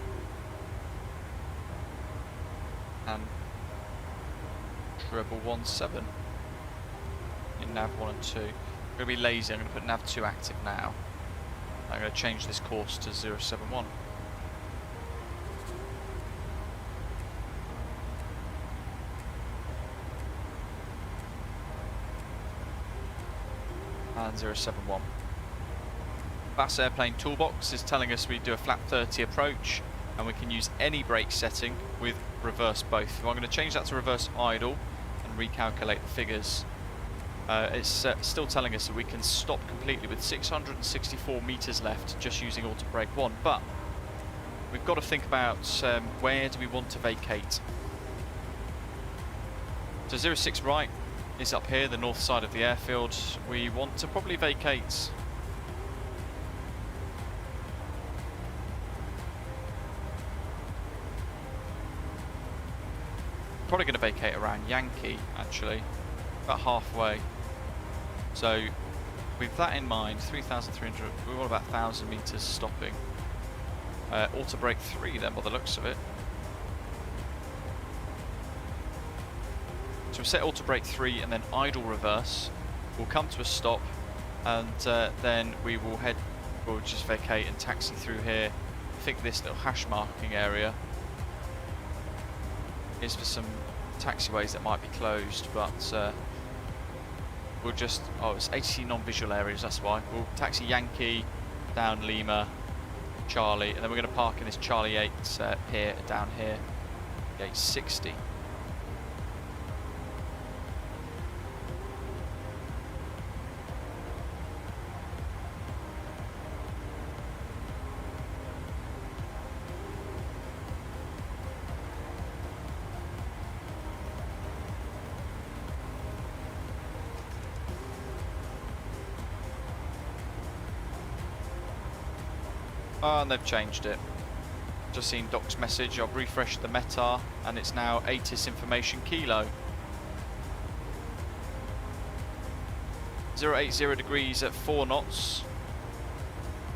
and 1117 in nav 1 and 2. I'm going to be lazy, I'm going to put nav 2 active now. I'm going to change this course to 071. And 071. Bass Airplane Toolbox is telling us we do a flat 30 approach and we can use any brake setting with reverse both. So I'm going to change that to reverse idle and recalculate the figures. It's still telling us that we can stop completely with 664 meters left just using auto brake 1, but we've got to think about where do we want to vacate. So 06 right is up here, the north side of the airfield. We want to probably vacate probably going to vacate around Yankee actually, about halfway. So with that in mind, 3,300, we want about 1,000 meters stopping. Auto brake 3 then by the looks of it. So we'll set auto brake 3 and then idle reverse. We'll come to a stop and then we'll just vacate and taxi through here. I think this little hash marking area is for some taxiways that might be closed, but we'll just, it's ATC non-visual areas, that's why. We'll taxi Yankee, down Lima, Charlie, and then we're going to park in this Charlie 8 pier down here, gate 60. And they've changed it. Just seen Doc's message. I've refreshed the METAR and it's now ATIS information kilo. 080 degrees at 4 knots.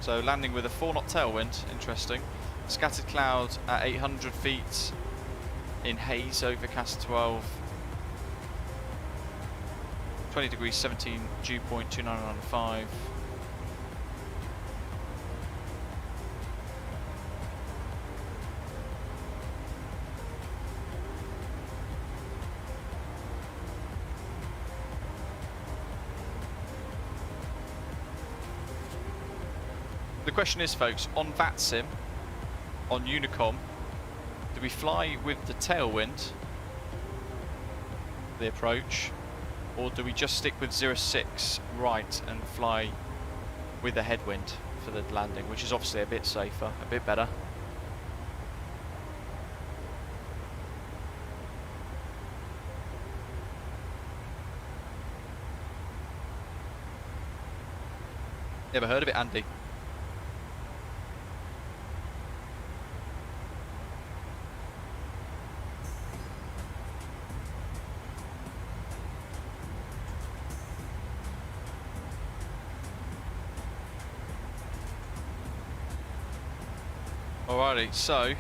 So landing with a 4 knot tailwind, interesting. Scattered cloud at 800 feet in haze, overcast 12. 20 degrees 17, dew point 2995. The question is, folks, on VerticalSim, on Unicom, do we fly with the tailwind, the approach, or do we just stick with 06 right and fly with a headwind for the landing, which is obviously a bit safer, a bit better? Never heard of it, Andy. Alrighty, so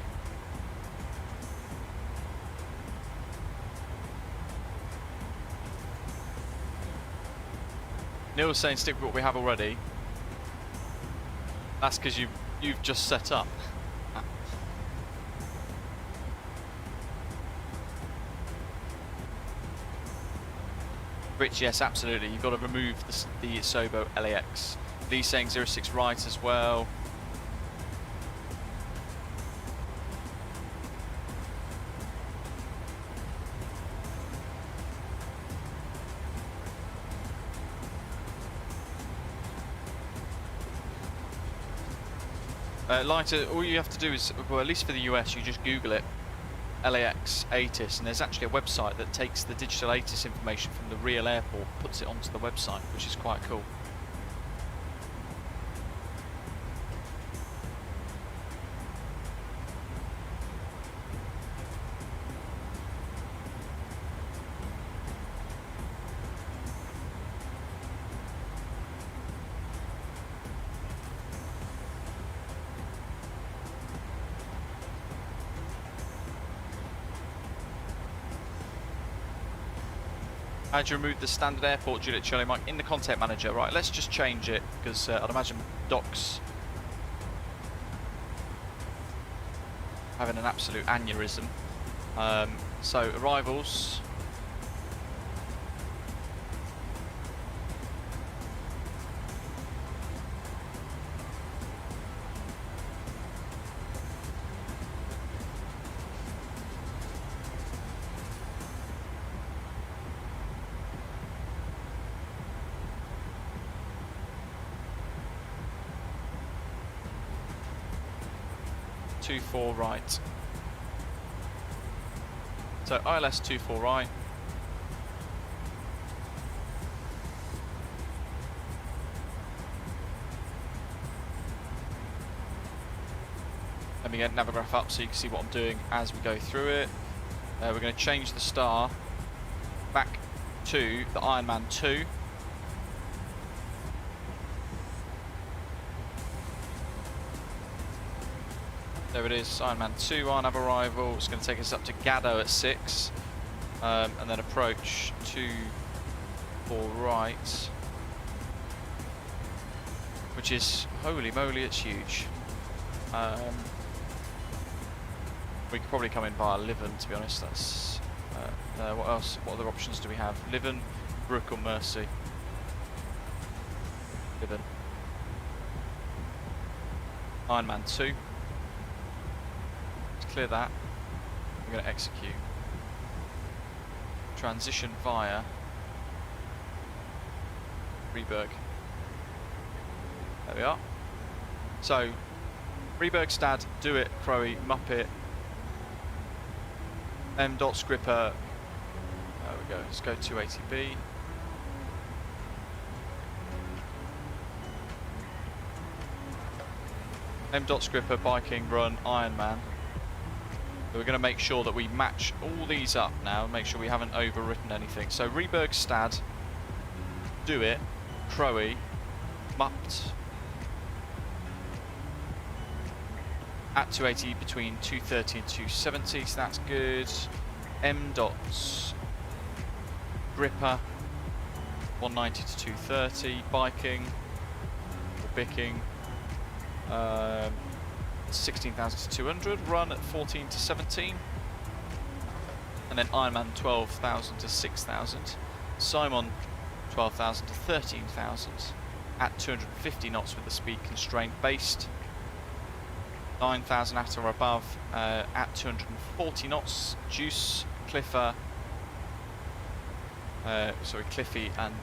Neil's saying stick with what we have already. That's because you've just set up. Rich, yes, absolutely. You've got to remove the Sobo LAX. Lee saying 06 right as well. Lighter, all you have to do is, well, at least for the US, you just Google it, LAX ATIS, and there's actually a website that takes the digital ATIS information from the real airport, puts it onto the website, which is quite cool. How do you remove the standard airport Juliet Charlie Mike in the content manager? Right, let's just change it because I'd imagine Doc's having an absolute aneurysm. So arrivals. Two, 4 right. So ILS 24 right. Let me get Navigraph up so you can see what I'm doing as we go through it. We're going to change the star back to the Ironman 2. There it is, Ironman 2 on nav arrival. It's going to take us up to Gado at 6, and then approach 2, 4 right, which is, holy moly, it's huge. We could probably come in via Liven, to be honest. That's what else? What other options do we have? Liven, Brook, or Mercy? Liven. Ironman 2. Clear that. We're going to execute. Transition via Reberg. There we are. So, Reberg Stad, Do It, Crowe, Muppet, M. Scripper. There we go. Let's go 280B. M. Scripper, Biking, Run, Ironman. So we're going to make sure that we match all these up now, make sure we haven't overwritten anything. So Reberg Stad, Do It, Crowe, Mupped, at 280 between 230 and 270, so that's good. M. Gripper, 190 to 230, Biking, or Bicking, 16,000 to 200, Run at 14 to 17, and then Ironman 12,000 to 6,000, Simon 12,000 to 13,000 at 250 knots with the speed constraint based, 9,000 at or above at 240 knots, Juice, Cliffy and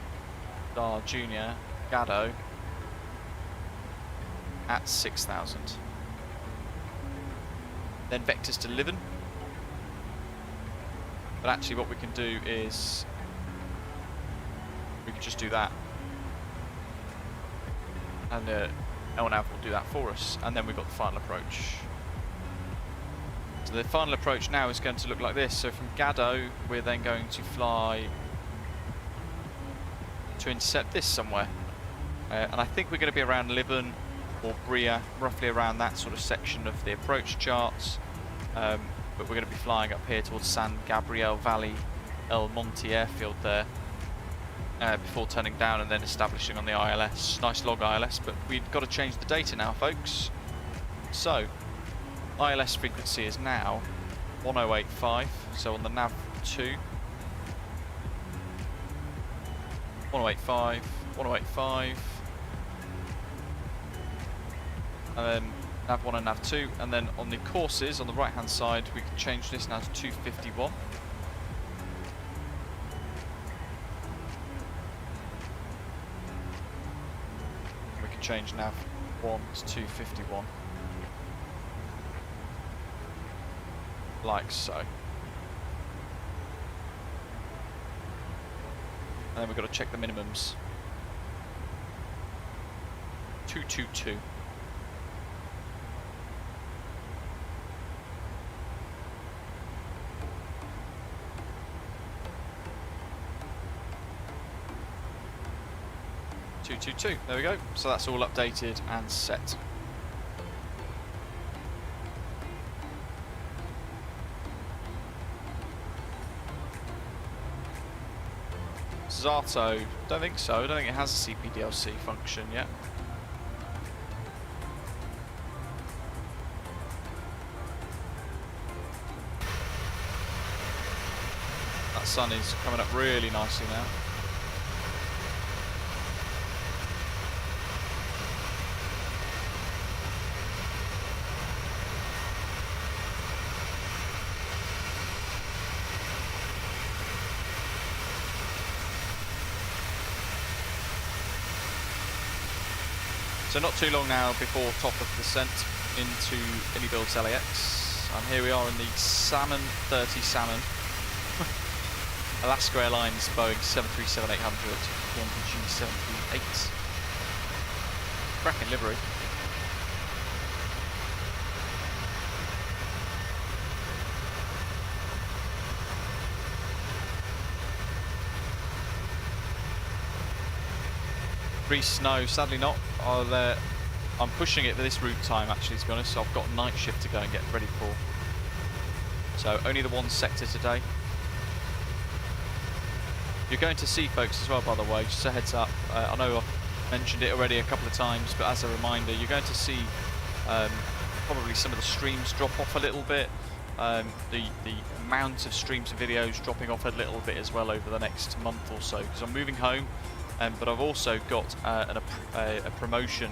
Dar Jr. Gado at 6,000. Then vectors to Liven. But actually what we can do is we can just do that. And LNAV will do that for us. And then we've got the final approach. So the final approach now is going to look like this. So from Gado, we're then going to fly to intercept this somewhere. And I think we're going to be around Liven or Bria, roughly around that sort of section of the approach charts, but we're going to be flying up here towards San Gabriel Valley El Monte airfield there before turning down and then establishing on the ILS. Nice log ILS, but we've got to change the data now, folks. So ILS frequency is now 1085, so on the nav 2 1085, 1085. And then nav 1 and nav 2. And then on the courses on the right hand side, we can change this now to 251. We can change nav 1 to 251. Like so. And then we've got to check the minimums. 222. There we go. So that's all updated and set. Zato, don't think so. I don't think it has a CPDLC function yet. That sun is coming up really nicely now. So not too long now before top of descent into iniBuilds KLAX, and here we are in the Salmon 30 Salmon, Alaska Airlines Boeing 737-800 PMDG 738. Cracking livery. Greece, no, sadly not. I'm pushing it for this route time actually, to be honest, so I've got night shift to go and get ready for. So only the one sector today. You're going to see, folks, as well, by the way, just a heads up. I know I've mentioned it already a couple of times, but as a reminder, you're going to see probably some of the streams drop off a little bit. The amount of streams and videos dropping off a little bit as well over the next month or so, because I'm moving home. But I've also got a promotion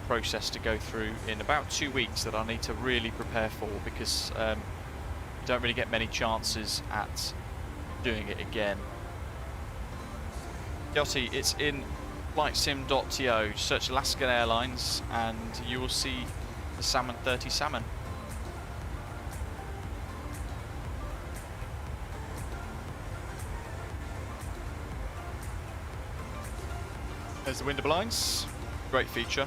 process to go through in about 2 weeks that I need to really prepare for, because you don't really get many chances at doing it again. Yachty, it's in flightsim.to. Search Alaska Airlines and you will see the Salmon 30 Salmon. There's the window blinds, great feature.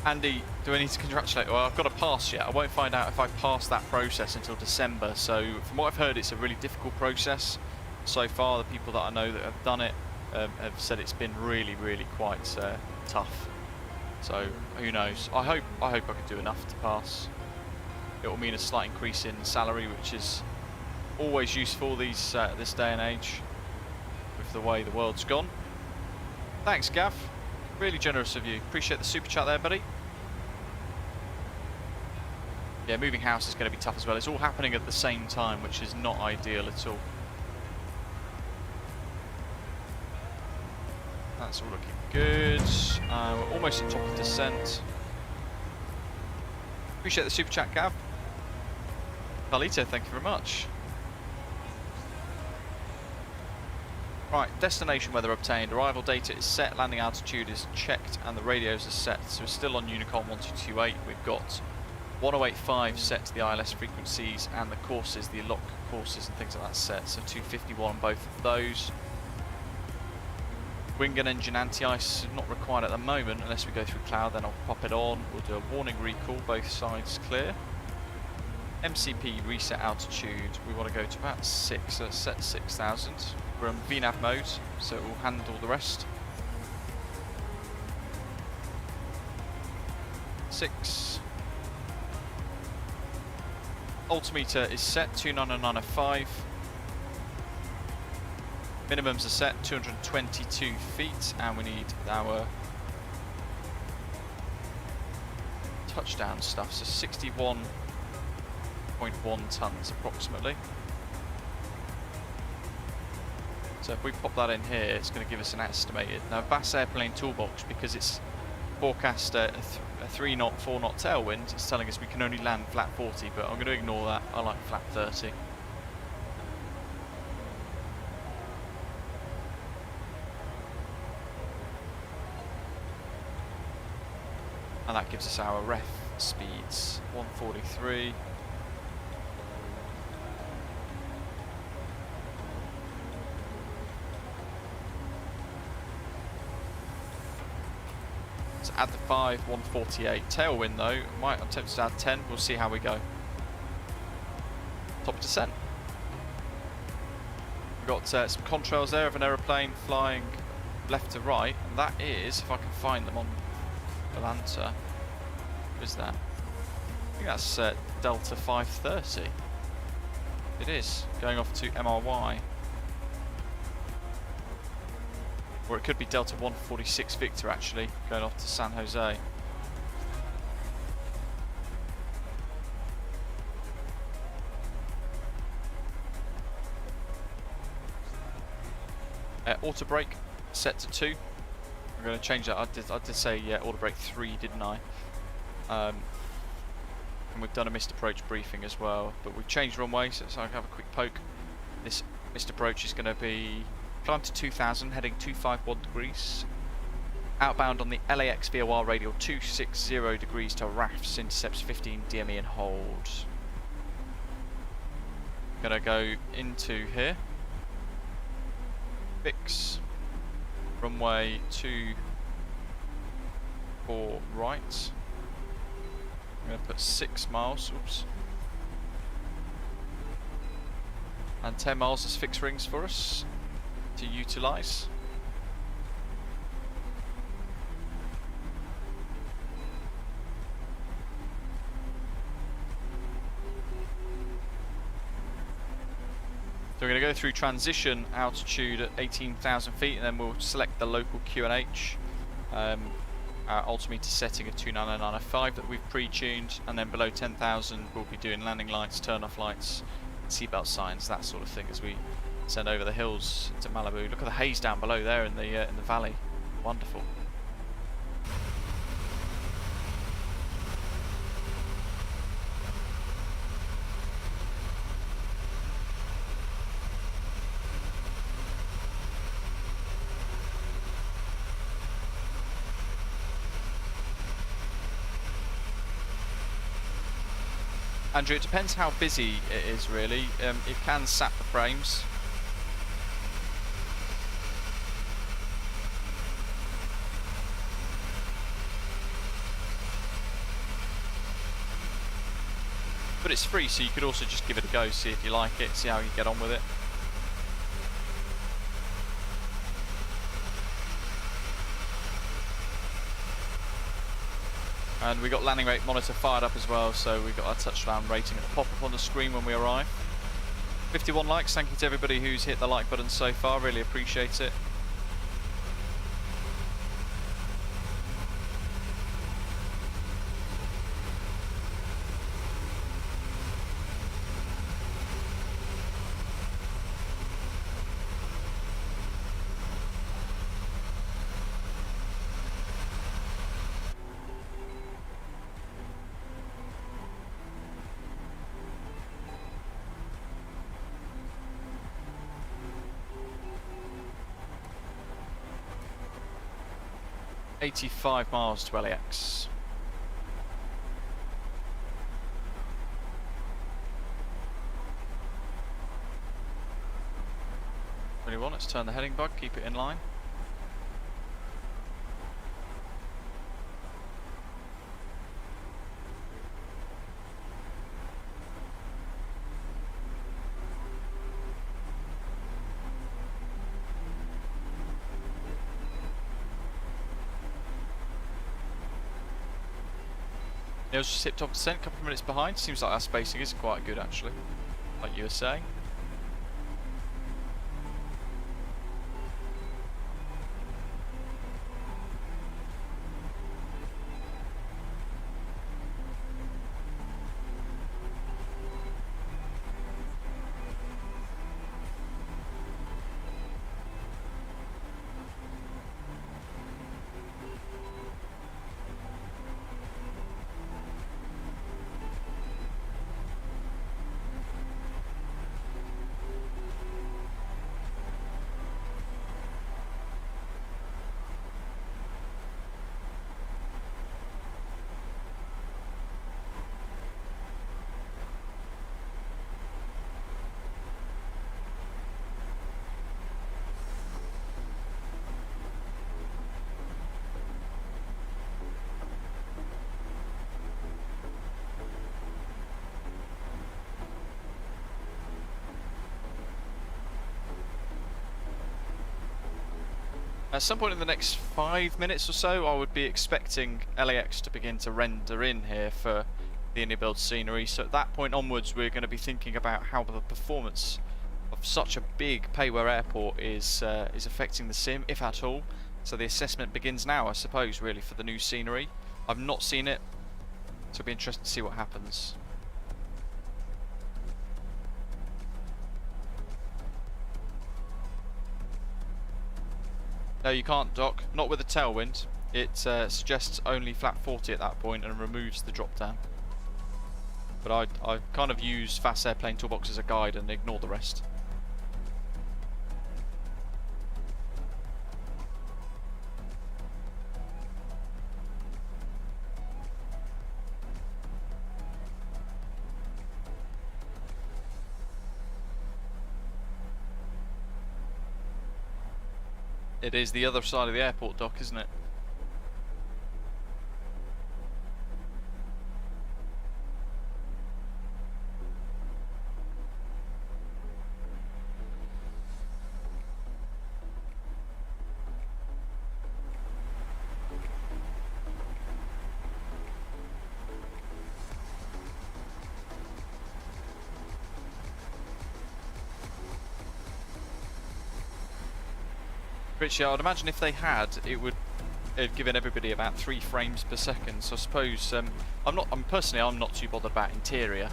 Andy, do I need to congratulate? Well, I've got to pass yet. I won't find out if I pass that process until December. So from what I've heard, it's a really difficult process. So far, the people that I know that have done it have said it's been really, really quite tough. So who knows? I hope I can do enough to pass. It will mean a slight increase in salary, which is always useful this day and age with the way the world's gone. Thanks, Gav. Really generous of you. Appreciate the super chat there, buddy. Yeah, moving house is going to be tough as well. It's all happening at the same time, which is not ideal at all. That's all looking good. We're almost at top of descent. Appreciate the super chat, Gav. Carlito, thank you very much. Right, destination weather obtained, arrival data is set, landing altitude is checked, and the radios are set. So we're still on Unicorn 1228. We've got 1085 set to the ILS frequencies, and the courses, the lock courses and things like that set. So 251 on both of those. Wing and engine anti-ice is not required at the moment unless we go through cloud, then I'll pop it on. We'll do a warning recall, both sides clear. MCP reset altitude, we want to go to about 6, so set 6,000. We're on VNAV mode, so it will handle the rest. 6. Altimeter is set 29905. Minimums are set 222 feet, and we need our touchdown stuff, so 61.1 tons approximately. So if we pop that in here, it's going to give us an estimated. Now Bass Airplane Toolbox, because it's forecast a 3 knot, 4 knot tailwind, it's telling us we can only land flat 40, but I'm going to ignore that. I like flat 30. And that gives us our ref speeds, 143. So add the 5, 148. Tailwind though, I'm tempted to add 10, we'll see how we go. Top descent. We've got some contrails there of an aeroplane flying left to right, and that is, if I can find them on Atlanta. What is that? I think that's Delta 530. It is, going off to MRY. Or it could be Delta 146 Victor actually, going off to San Jose. Auto brake set to 2. I'm going to change that. I did say auto brake 3, didn't I? And we've done a missed approach briefing as well, but we've changed runway, so I can have a quick poke. This missed approach is going to be climb to 2000, heading 251 degrees. Outbound on the LAX VOR radial 260 degrees to RAFs, intercepts 15 DME and hold. Gonna go into here. Fix. Runway 24 right. I'm going to put 6 miles, oops. And 10 miles as fixed rings for us to utilise. So we're going to go through transition altitude at 18,000 feet, and then we'll select the local QNH. Our altimeter setting at 29905 that we've pre-tuned, and then below 10,000 we'll be doing landing lights, turn-off lights, seatbelt signs, that sort of thing as we send over the hills to Malibu. Look at the haze down below there in the valley. Wonderful. Andrew, it depends how busy it is really. It can sap the frames. But it's free, so you could also just give it a go, see if you like it, see how you get on with it. And we got landing rate monitor fired up as well, so we've got our touchdown rating at the pop up on the screen when we arrive. 51 likes, thank you to everybody who's hit the like button so far, really appreciate it. $85 miles to LAX. Let's turn the heading bug, keep it in line. Neil's just hit top descent, a couple of minutes behind. Seems like our spacing is quite good actually, like you were saying. At some point in the next 5 minutes or so, I would be expecting LAX to begin to render in here for the iniBuilds scenery. So at that point onwards, we're going to be thinking about how the performance of such a big payware airport is affecting the sim, if at all. So the assessment begins now, I suppose, really, for the new scenery. I've not seen it, so it'll be interesting to see what happens. No, you can't dock, not with a tailwind. It suggests only flat 40 at that point and removes the drop down. But I kind of use Fast Airplane Toolbox as a guide and ignore the rest. It is the other side of the airport dock, isn't it? Richie, I'd imagine if they had, it would have given everybody about 3 frames per second. So I suppose I'm personally not too bothered about interior.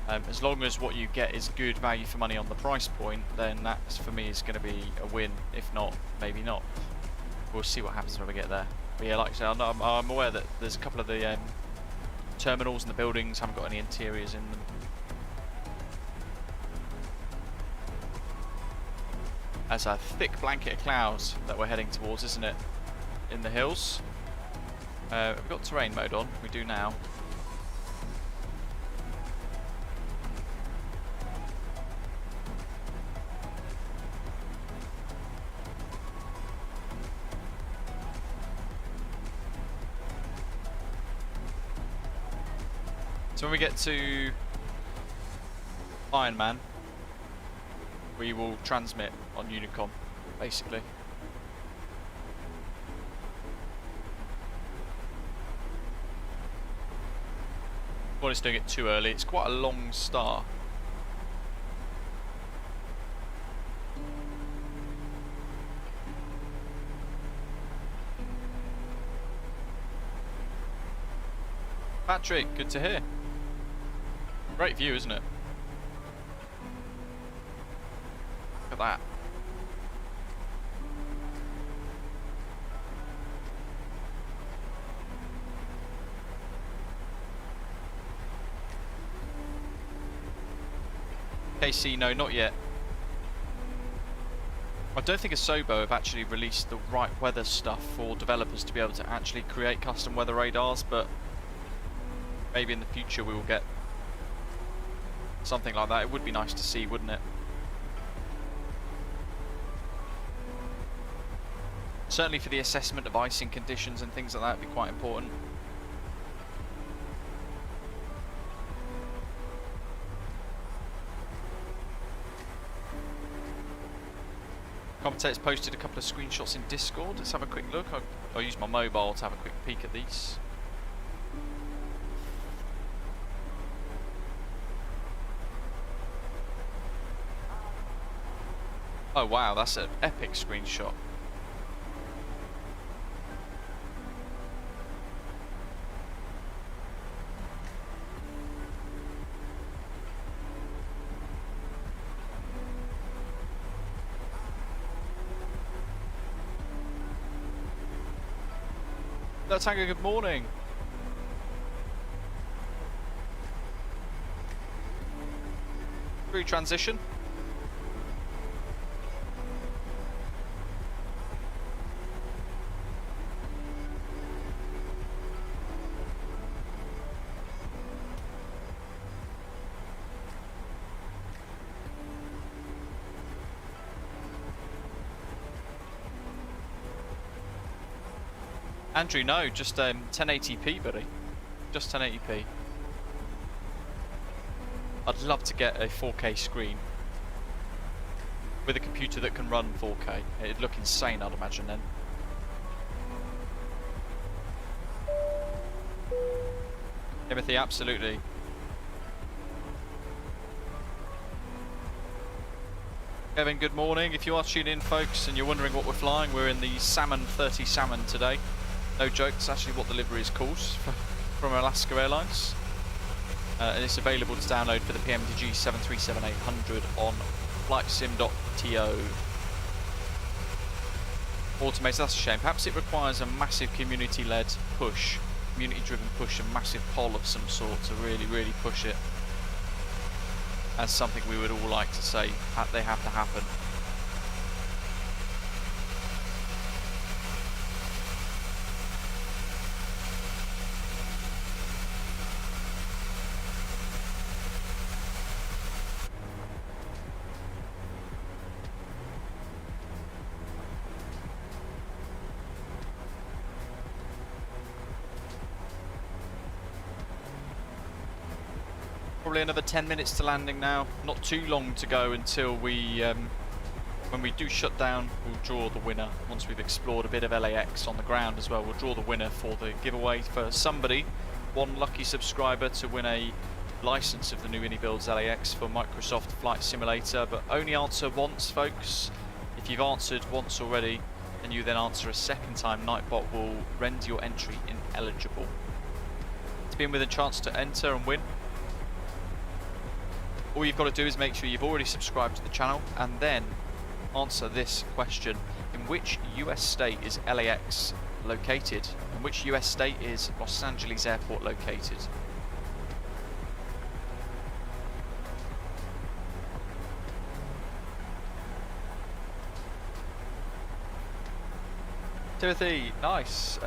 As long as what you get is good value for money on the price point, then that for me is going to be a win. If not, maybe not. We'll see what happens when we get there. But yeah, like I said, I'm aware that there's a couple of the terminals and the buildings haven't got any interiors in them. That's a thick blanket of clouds that we're heading towards, isn't it? In the hills. We've got terrain mode on, we do now. So when we get to Iron Man, we will transmit on Unicom, basically. Well, it's doing it too early. It's quite a long start. Patrick, good to hear. Great view, isn't it? Look at that. KC, no, not yet. I don't think Asobo have actually released the right weather stuff for developers to be able to actually create custom weather radars, but maybe in the future we will get something like that. It would be nice to see, wouldn't it? Certainly for the assessment of icing conditions and things like that, would be quite important. Commentator's posted a couple of screenshots in Discord. Let's have a quick look. I'll use my mobile to have a quick peek at these. Oh wow, that's an epic screenshot. Hello Tango, good morning. Through transition. Andrew, no, just 1080p, buddy. Just 1080p. I'd love to get a 4K screen with a computer that can run 4K. It'd look insane, I'd imagine then. Timothy, absolutely. Kevin, good morning. If you are tuning in, folks, and you're wondering what we're flying, we're in the Salmon 30 Salmon today. No joke, it's actually what the livery is called from Alaska Airlines. And it's available to download for the PMDG 737-800 on flightsim.to. Automated, that's a shame. Perhaps it requires a massive community-led push, community-driven push, a massive poll of some sort to really, really push it. As something we would all like to say, they have to happen. Probably another 10 minutes to landing now. Not too long to go until we, when we do shut down, we'll draw the winner. Once we've explored a bit of LAX on the ground as well, we'll draw the winner for the giveaway for somebody, one lucky subscriber to win a license of the new iniBuilds KLAX for Microsoft Flight Simulator, but only answer once, folks. If you've answered once already and you then answer a second time, Nightbot will render your entry ineligible. To be in with a chance to enter and win, all you've got to do is make sure you've already subscribed to the channel and then answer this question. In which US state is LAX located? In which US state is Los Angeles Airport located? Timothy, nice.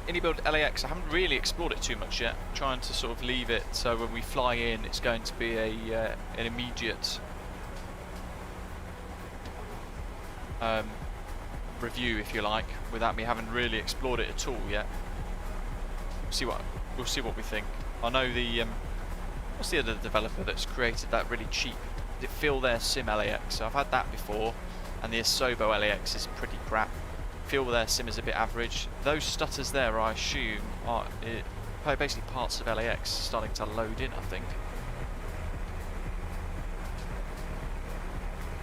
iniBuild KLAX, I haven't really explored it too much yet. I'm trying to sort of leave it so when we fly in it's going to be an immediate review, if you like, without me having really explored it at all yet. We'll see what we think. I know the what's the other developer that's created that really cheap, did it feel their sim LAX? So I've had that before, and the Asobo LAX is pretty crap. Feel their sim is a bit average. Those stutters there, I assume, are basically parts of LAX starting to load in, I think.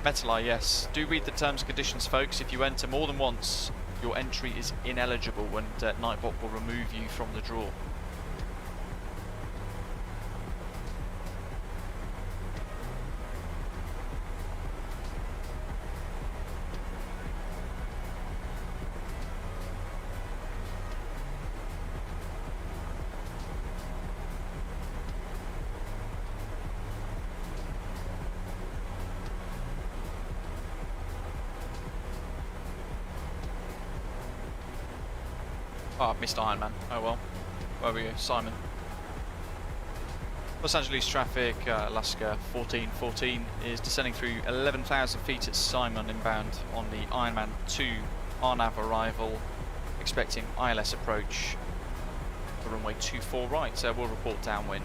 Metaleye, yes. Do read the terms and conditions, folks. If you enter more than once, your entry is ineligible and Nightbot will remove you from the draw. Oh, I've missed Iron Man. Oh well. Where were you, Simon? Los Angeles traffic, Alaska 1414 is descending through 11,000 feet at Simon inbound on the Ironman 2 RNAV arrival, expecting ILS approach for runway 24 right. We'll report downwind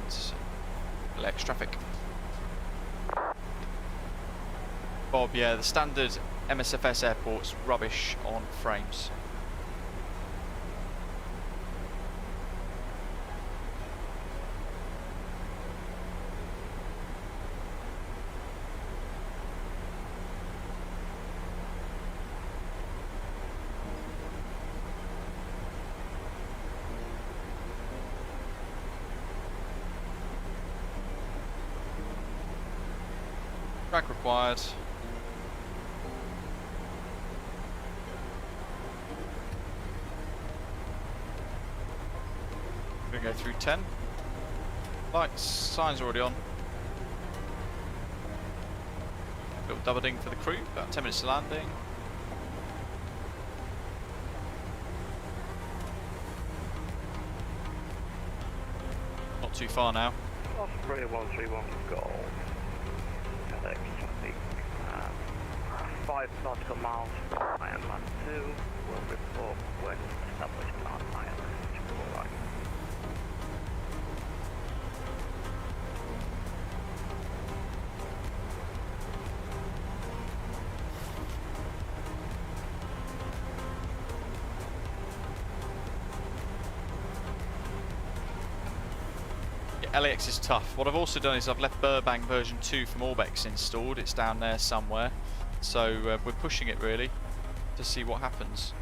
LAX traffic. Bob, yeah, the standard MSFS airport's rubbish on frames. Drag required. We're going to go through 10. Lights, signs already on. Little double ding for the crew, about 10 minutes to landing. Not too far now. Osprey 131 Golf. KLAX traffic. 5 nautical miles from IM 2. Will report when established on ILS KBOI. LAX is tough. What I've also done is I've left Burbank version 2 from Orbex installed. It's down there somewhere. So we're pushing it really to see what happens.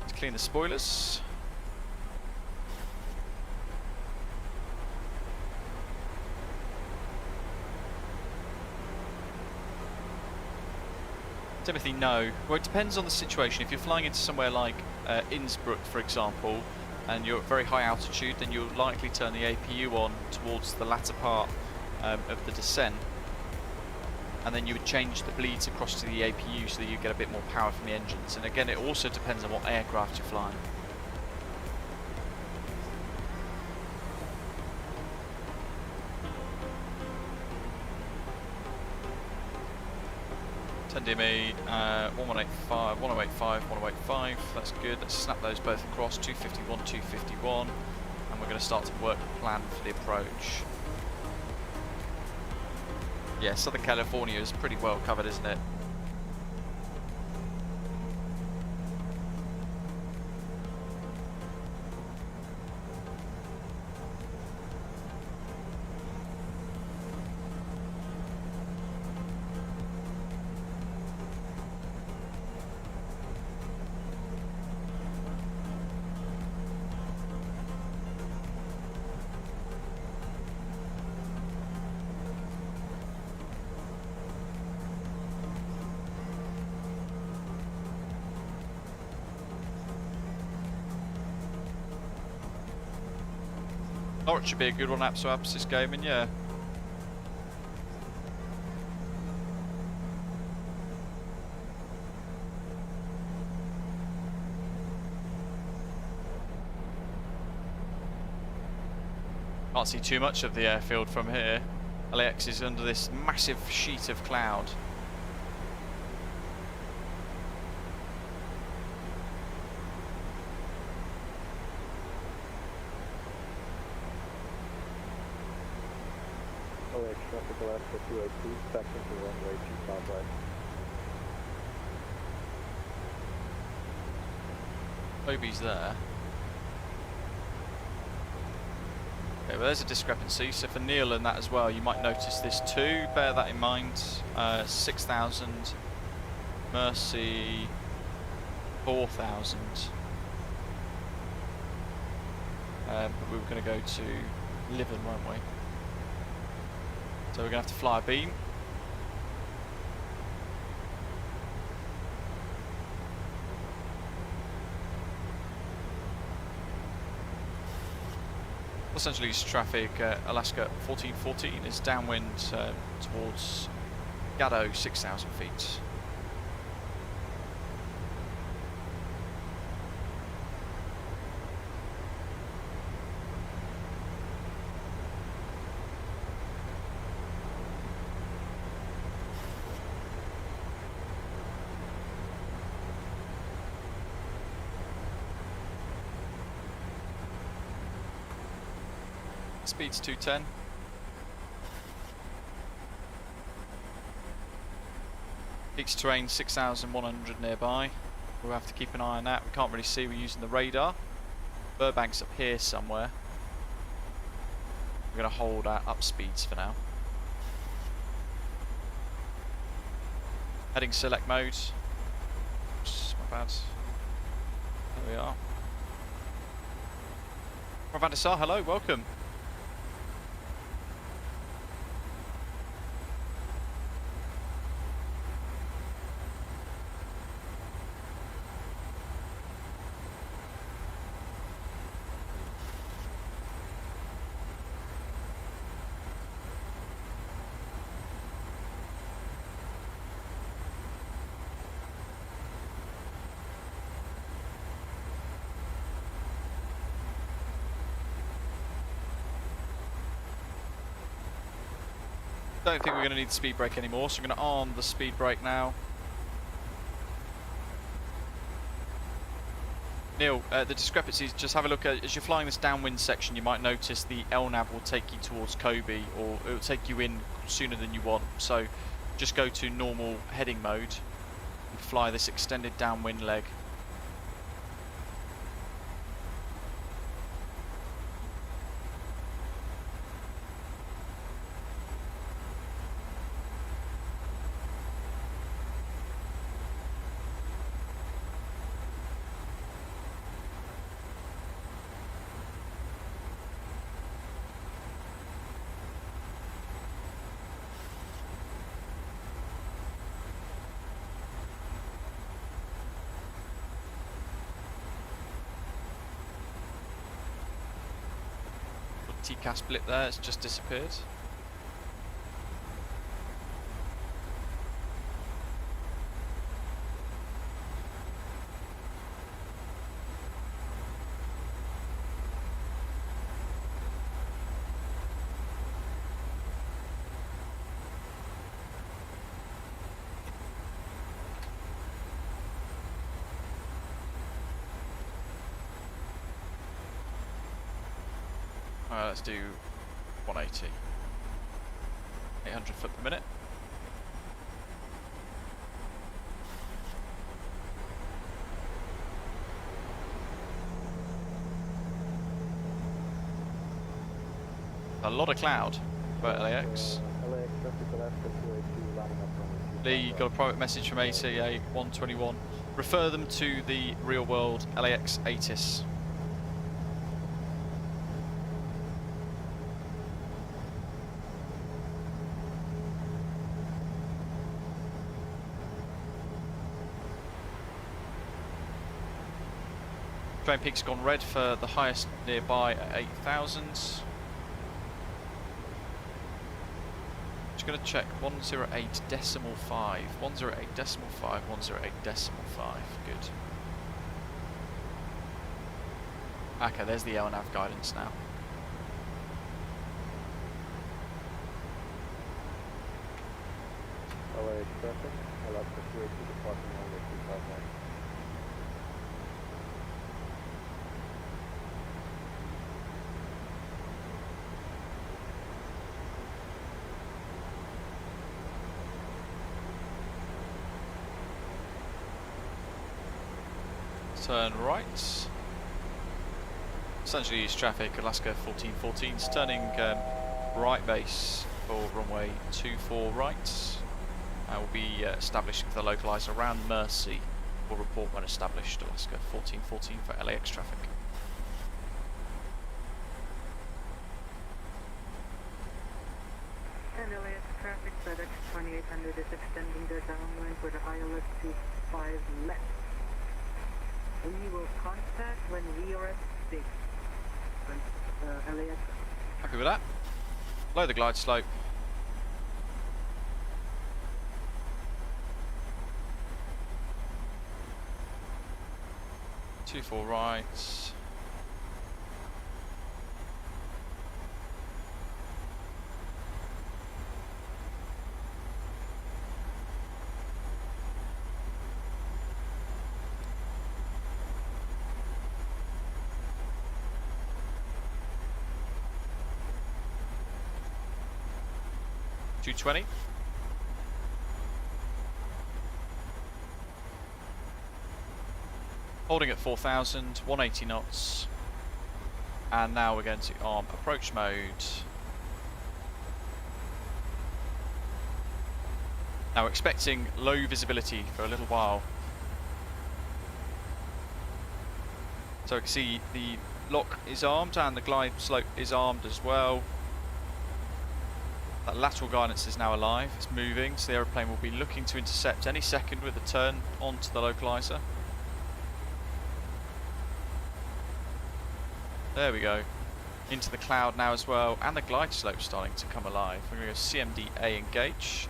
Let's clean the spoilers. Timothy, no. Well, it depends on the situation. If you're flying into somewhere like Innsbruck, for example, and you're at very high altitude, then you'll likely turn the APU on towards the latter part of the descent, and then you would change the bleeds across to the APU so that you get a bit more power from the engines. And again, it also depends on what aircraft you're flying. DME 1185, 1085, 1085, that's good. Let's snap those both across, 251, 251, and we're going to start to work the plan for the approach. Yeah, Southern California is pretty well covered, isn't it? Norwich should be a good one, Apps this gaming, yeah. Can't see too much of the airfield from here. LAX is under this massive sheet of cloud. LAX traffic Alaska 202, section to runway 25 right. Obi's there. Okay, well there's a discrepancy, so for Neil and that as well, you might notice this too, bear that in mind. 6,000, Mercy 4,000. But we were going to go to Liven, weren't we? So we're going to have to fly a beam. Los Angeles traffic, Alaska 1414 is downwind towards Gaddo, 6,000 feet. Speed's 210. Peaks terrain 6,100 nearby. We'll have to keep an eye on that. We can't really see, we're using the radar. Burbank's up here somewhere. We're going to hold our up speeds for now. Heading select mode. Oops, my bad. There we are. Van der Sar, hello, welcome. Don't think we're going to need the speed brake anymore, so I'm going to arm the speed brake now. Neil, the discrepancies, just have a look at, as you're flying this downwind section, you might notice the LNAV will take you towards Kobe, or it will take you in sooner than you want. So just go to normal heading mode and fly this extended downwind leg. TCAS blip there, it's just disappeared. Let's do 180. 800 foot per minute. A lot of cloud for LAX. LAX traffic Alaska 282 lining up runway 25. Lee got a private message from ATA 121. Refer them to the real world LAX ATIS. Train peak's gone red for the highest nearby at 8,000. Just going to check 108.5. 108.5. 108.5. Good. Okay, there's the LNAV guidance now. LAX traffic Alaska 282 departing runway 259. Turn right. Essentially East traffic, Alaska 1414 is turning right base for runway 24 right. Will be established with the localizer around Mercy. Will report when established. Alaska 1414 for LAX traffic. And LAX traffic, FedEx 2800 is extending their downwind with a high alert to 5 left. We will contact when we are at 6. LAX. Happy with that? Lower the glide slope. Two four right. $220. Holding at 4,000, 180 knots. And now we're going to arm approach mode. Now we're expecting low visibility for a little while. So we can see the lock is armed and the glide slope is armed as well. That lateral guidance is now alive, it's moving, so the aeroplane will be looking to intercept any second with a turn onto the localizer. There we go. Into the cloud now as well, and the glide slope starting to come alive. We're going to go CMD-A engage.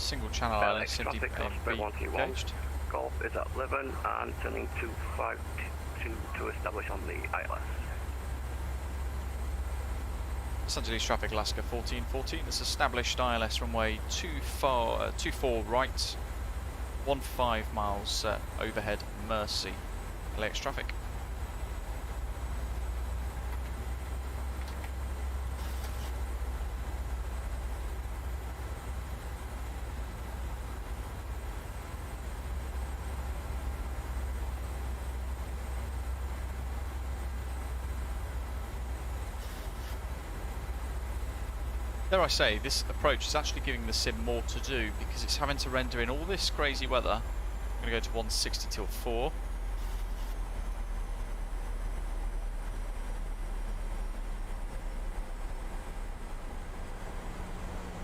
Single channel KLAX island, simply traffic, Osprey being 131. engaged. Golf is at 11 and turning 252 to establish on the ILS. Los Angeles traffic, Alaska 1414. It's established ILS runway 24 right, 15 miles overhead, Mercy. KLAX traffic. Dare I say, this approach is actually giving the sim more to do because it's having to render in all this crazy weather. I'm going to go to 160 till 4.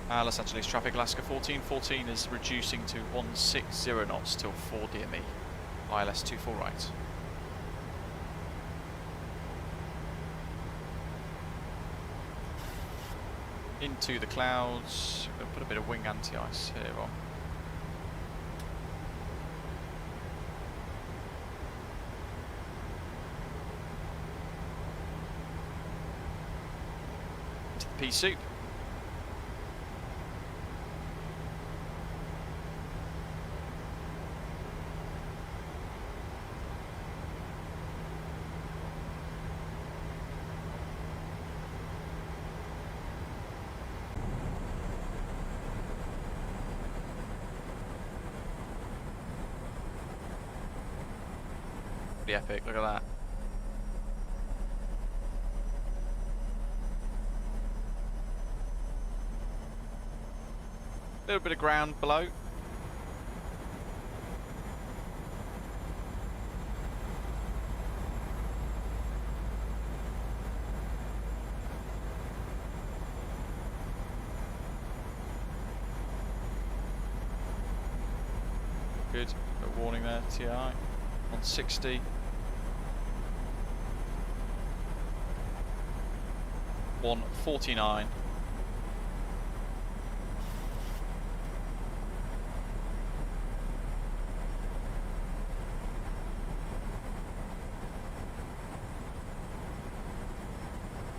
Los Angeles traffic, Alaska 1414 is reducing to 160 knots till 4 DME. ILS 24 right. Into the clouds. We'll put a bit of wing anti-ice here on. Into the pea soup. Pretty epic, look at that. A little bit of ground below. Good, a warning there, TI. 160. 149.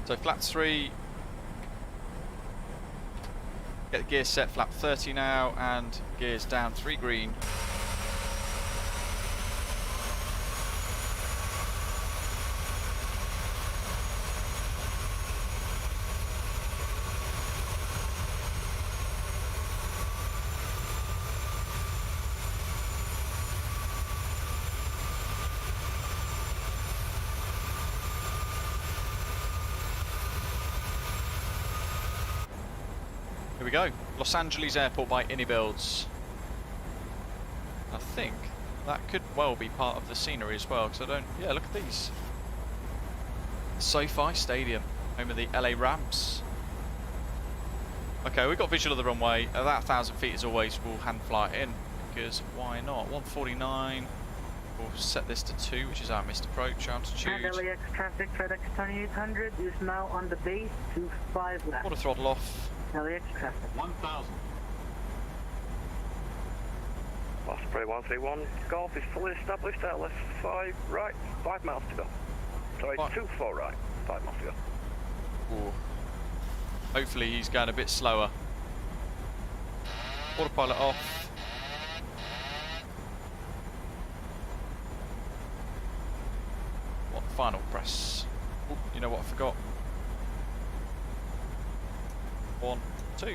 So flap 3, get the gear set, flap 30 now, and gears down 3 green. Here we go, Los Angeles Airport by iniBuilds. I think that could well be part of the scenery as well, because I don't, yeah, look at these. SoFi Stadium, home of the LA Rams. Okay, we've got visual of the runway. At that 1,000 feet as always, we'll hand fly it in, because why not? 149, we'll set this to 2, which is our missed approach altitude. And LAX traffic, FedEx 2800 is now on the base to 5 left. Water throttle off. LAX traffic. 1,000. Osprey 131, Golf is fully established, LS 5 right, 5 miles to go. Sorry, What? 24 right, 5 miles to go. Ooh. Hopefully he's going a bit slower. Autopilot off. What final press? Ooh, you know what I forgot? 1, 2.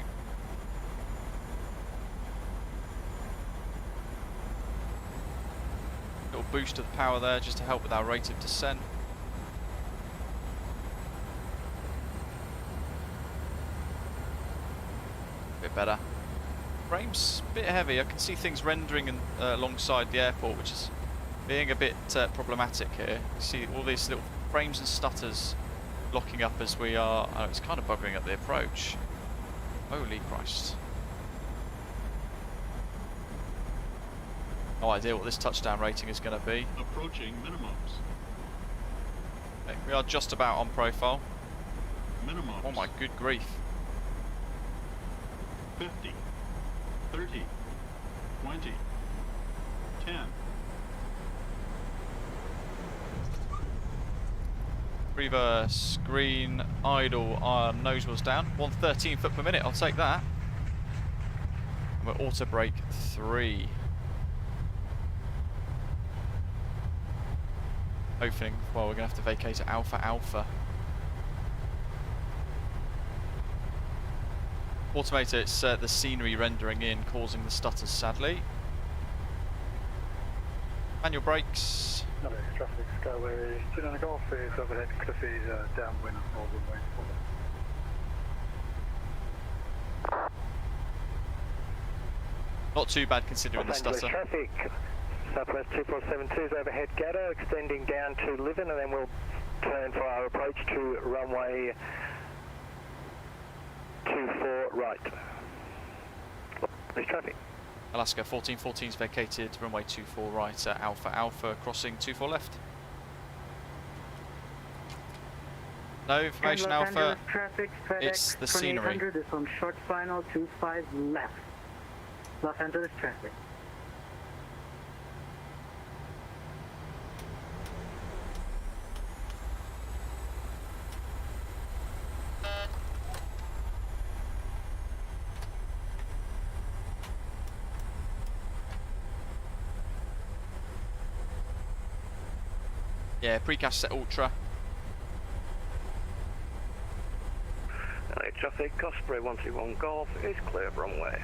Little boost of the power there just to help with our rate of descent. Bit better. Frames a bit heavy. I can see things rendering alongside the airport, which is being a bit problematic here. You see all these little frames and stutters locking up as we are. Oh, it's kind of buggering up the approach. Holy Christ. No idea what this touchdown rating is going to be. Approaching minimums. Okay, we are just about on profile. Minimums. Oh my good grief. 50. 30, 20, 10. Reverse, green, idle, nose wheels down. 113 foot per minute, I'll take that. And we're auto brake 3. Hoping, well, we're going to have to vacate at Alpha. Automator, it's the scenery rendering in, causing the stutters, sadly. Manual brakes. No, traffic, Skyway 29 Golf is overhead, Cliffy downwind, northern way. Not too bad considering the Los Angeles stutter. traffic, Southwest 2472 is overhead Gatto, extending down to Livin, and then we'll turn for our approach to runway 24 right. There's traffic. Alaska 1414 is vacated, runway 24 right at Alpha, crossing 24 left. No information, Los Alpha. Angeles traffic, FedEx It's the scenery. 2800 is on short final 25 left. Los Angeles traffic. Yeah, precast set ultra. LA traffic, Osprey 131 Golf is clear of runway.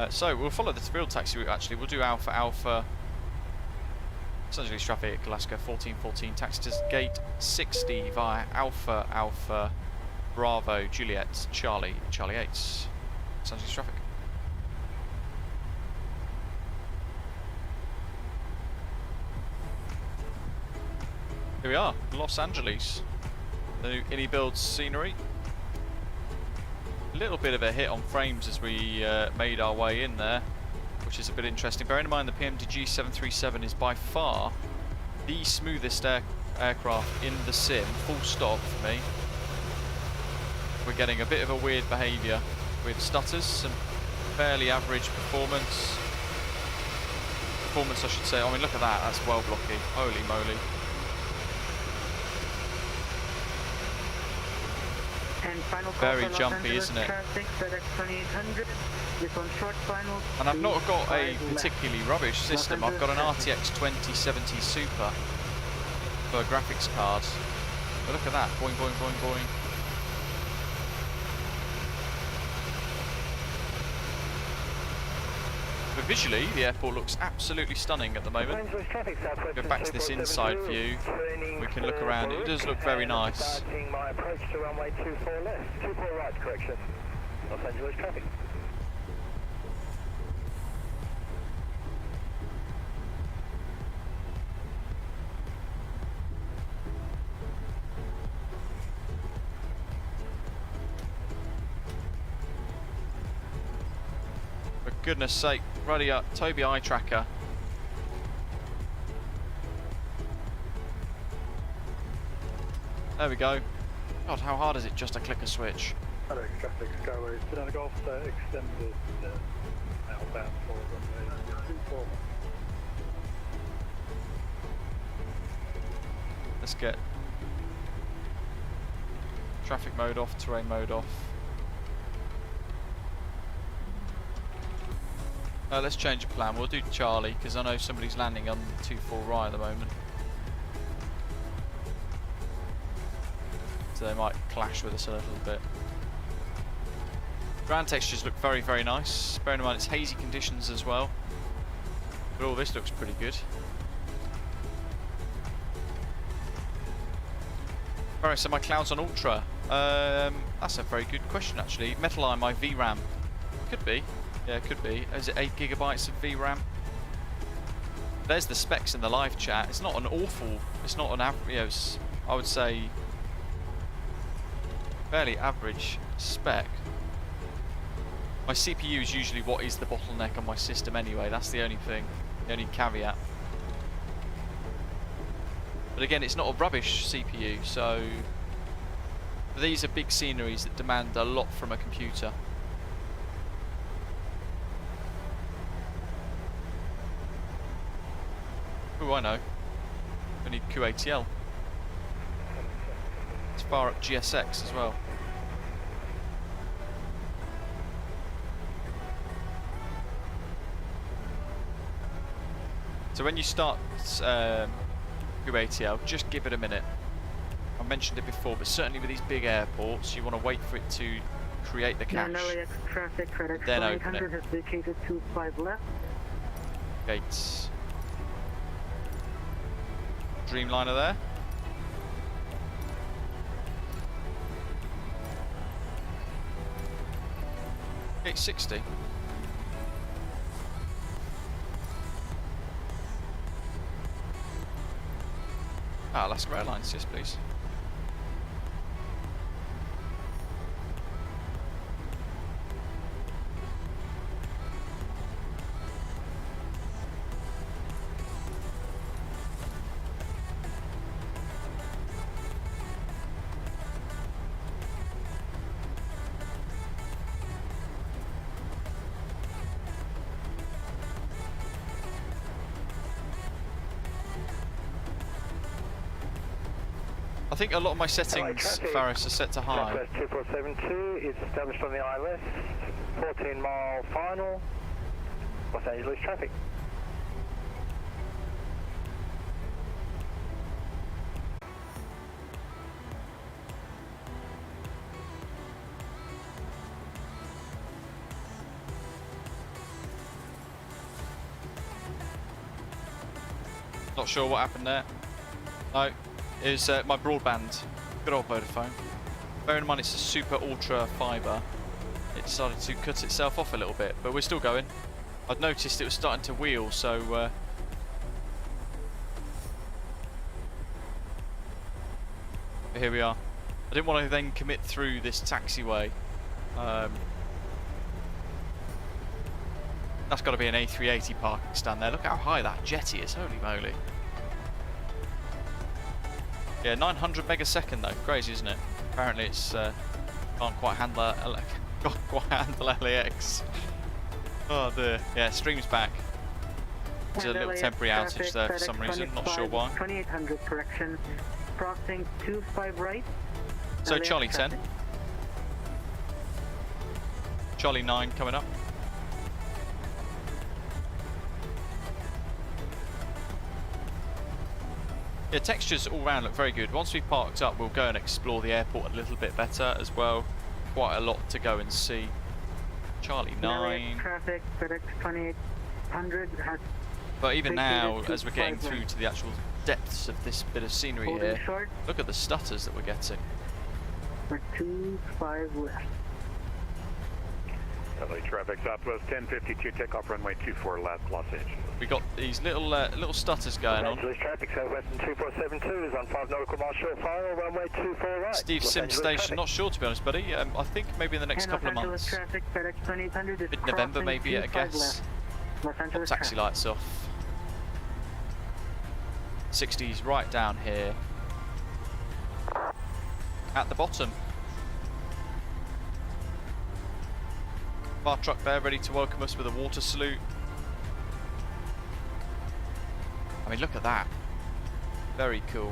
So we'll follow the field taxi route actually. We'll do Alpha. Los Angeles traffic, Alaska 1414, taxi to gate 60 via Alpha, Bravo, Juliet, Charlie 8. Los Angeles traffic. Here we are, Los Angeles. The new iniBuilds scenery. A little bit of a hit on frames as we made our way in there, which is a bit interesting. Bearing in mind the PMDG 737 is by far the smoothest aircraft in the sim, full stop for me. We're getting a bit of a weird behaviour with stutters, some fairly average performance. I should say. I mean, look at that, that's well blocky. Holy moly. And final call Very for Los jumpy, Angeles isn't it? Traffic, FedEx 2800 is on short final. And I've not got a 25 left. particularly rubbish system. I've got an RTX 2070 Super for graphics cards. But look at that, boing, boing, boing, boing. But visually, the airport looks absolutely stunning at the moment. Go back to this inside view. We can look around. It does look very nice. Starting my approach to runway 24 left, 24 right, correction. Los Angeles traffic. For goodness sake, ready up, Toby eye tracker. There we go. God, how hard is it just to click a switch? Hello, traffic, Skyway 29 Golf extended outbound for runway 24. Let's get traffic mode off, terrain mode off. Let's change the plan. We'll do Charlie because I know somebody's landing on 24 right at the moment. So they might clash with us a little bit. Ground textures look very, very nice. Bearing in mind it's hazy conditions as well. But all this looks pretty good. Alright, so my clouds on Ultra. That's a very good question actually. Metal Eye, my VRAM. Could be. Yeah, it could be. Is it 8 gigabytes of VRAM? There's the specs in the live chat. It's not an awful, it's not an average, you know, I would say fairly average spec. My CPU is usually what is the bottleneck on my system anyway. That's the only thing, the only caveat. But again, it's not a rubbish CPU, so These are big sceneries that demand a lot from a computer. Oh, I know. We need QATL. Let's fire up GSX as well. So when you start QATL, just give it a minute. I mentioned it before, but certainly with these big airports, you want to wait for it to create the cache. LAX traffic, FedEx Then open 2800 it. has vacated 25 left. Gates. Dreamliner there. Gate 60. Ah, Alaska Airlines, yes please. I think a lot of my settings, Faris, are set to high. Southwest 2472 is established on the ILS. 14-mile final. Los Angeles traffic. Not sure what happened there. No, it was my broadband. Good old Vodafone. Bear in mind it's a super ultra fibre. It decided to cut itself off a little bit, but we're still going. I'd noticed it was starting to wheel, so here we are. I didn't want to then commit through this taxiway. That's got to be an A380 parking stand there. Look how high that jetty is, holy moly. Yeah, 900 megasecond though, crazy isn't it? Apparently it's can't quite handle LAX. Oh dear. Yeah, stream's back. There's a little temporary outage there for some reason, not sure why. 2800 correction, crossing 25 right. So LAX Charlie 10. traffic. Charlie 9 coming up. Yeah, textures all round look very good. Once we've parked up, we'll go and explore the airport a little bit better as well. Quite a lot to go and see. Charlie 9. Traffic, FedEx 2800 has But even now, vacated as we're getting 25 through to the actual depths of this bit of scenery holding here, short look at the stutters that we're getting. for 25 left. LA traffic, Southwest 1052, takeoff runway 24 left, Los Angeles. We got these little stutters going Los on. Angeles traffic, Southwestern 2472 is on 5 nautical miles short final, runway 24 right. Steve Los Sim Angeles Station, traffic. not sure to be honest, buddy. I think maybe in the next And couple of Los Angeles months. traffic, FedEx 2800 is Mid-November crossing maybe, I 25 guess. left. Los Pop Angeles taxi traffic. lights off. 60s right down here. At the bottom. Bar truck there ready to welcome us with a water salute. I mean, look at that. Very cool.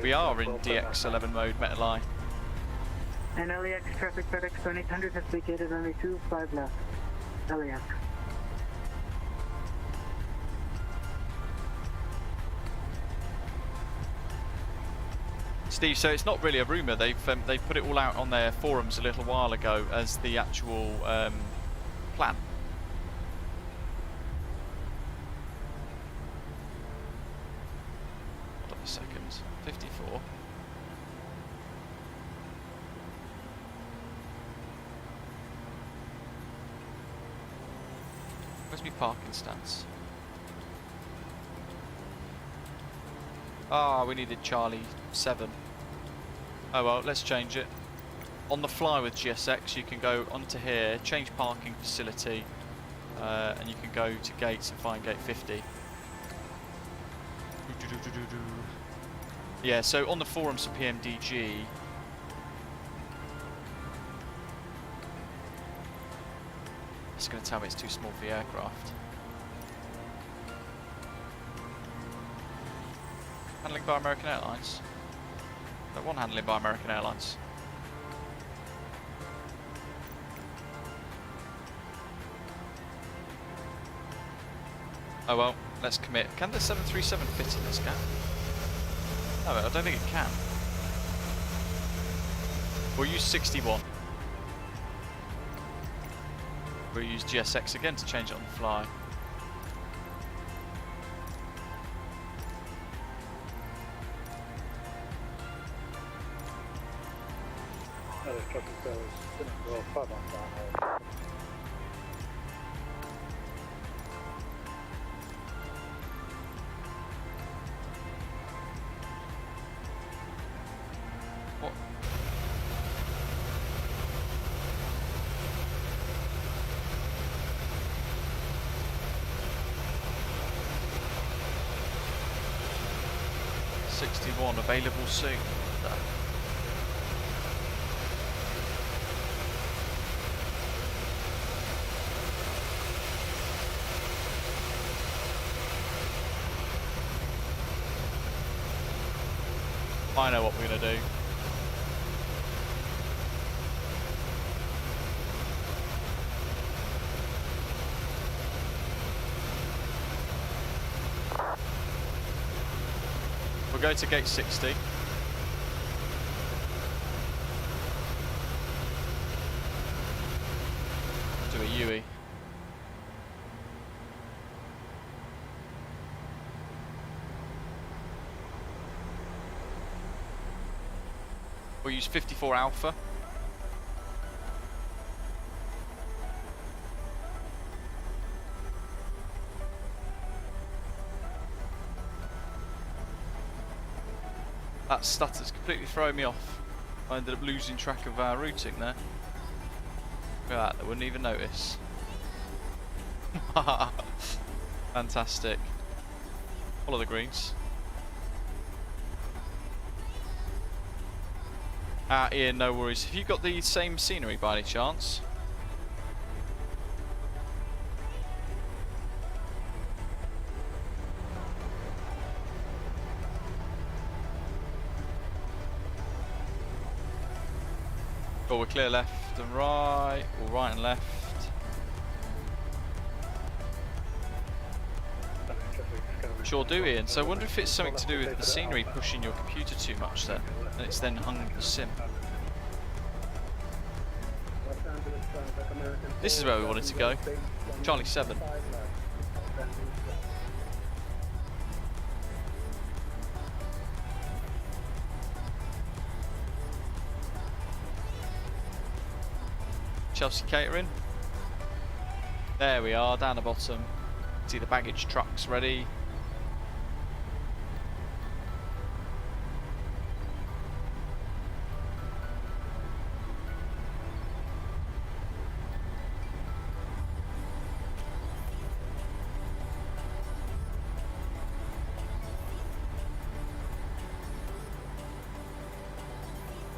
We are in DX11 mode, Metal Eye. And LAX traffic, FedEx 2800 has vacated only 25 left. LAX. Steve, so it's not really a rumour. They've put it all out on their forums a little while ago as the actual plan. Hold on a second. 54. Where's my parking stance? Ah, we needed Charlie 7. Oh well, let's change it. On the fly with GSX, you can go onto here, change parking facility, and you can go to gates and find gate 50. Yeah, so on the forums for PMDG, going to tell me it's too small for the aircraft. Handling by American Airlines. That one handling by American Airlines. Oh well, let's commit. Can the 737 fit in this gap? No, I don't think it can. We'll use 61. We'll use GSX again to change it on the fly. Oh, the traffic there was spinning well 5 on down. What? $61 available soon. I know what we're going to do. We'll go to gate 60. Do a UE. We'll use 54 Alpha. That stutter's completely thrown me off. I ended up losing track of our routing there. Look at that, they wouldn't even notice. Fantastic. Follow the greens. Ian, no worries. Have you got the same scenery by any chance? Oh, we're clear left and right, or right and left. Sure do, Ian. So I wonder if it's something to do with the scenery pushing your computer too much then, and it's then hung the sim. This is where we wanted to go. Charlie 7. Chelsea Catering. There we are, down the bottom. See the baggage trucks ready.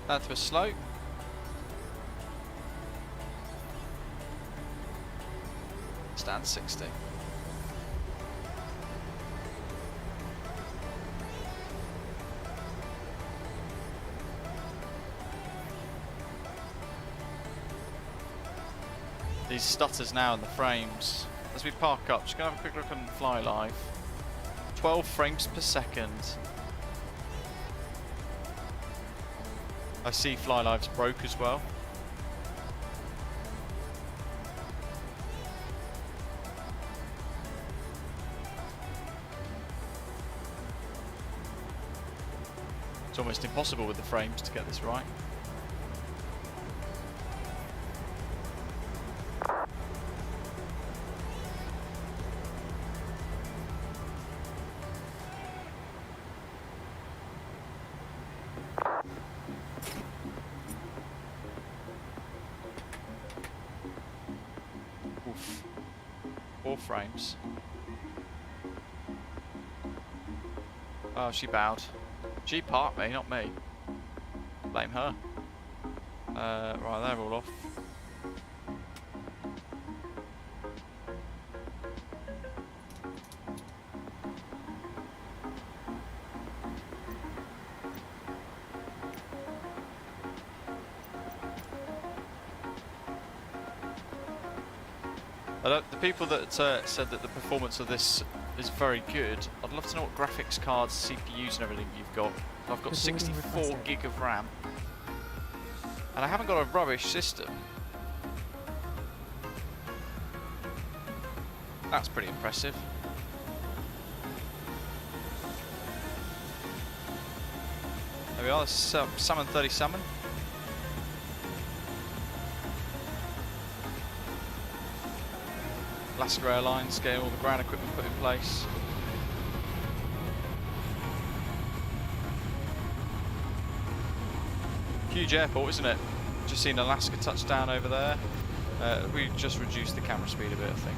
Down to a slope. Stand 60. These stutters now in the frames. As we park up, just gonna have a quick look on Fly Live. 12 frames per second. I see Fly Live's broke as well. It's almost impossible with the frames to get this right. Oof. 4 frames. Oh, she bowed. She parked me, not me. Blame her. Right, they're all off. The people that said that the performance of this is very good, I'd love to know what graphics cards, CPUs and everything you've got. I've got 64 gig of RAM. And I haven't got a rubbish system. That's pretty impressive. There we are, this is Salmon 30 Salmon. Alaska Airlines getting all the ground equipment put in place. Huge airport, isn't it? Just seen Alaska touchdown over there. We just reduced the camera speed a bit, I think.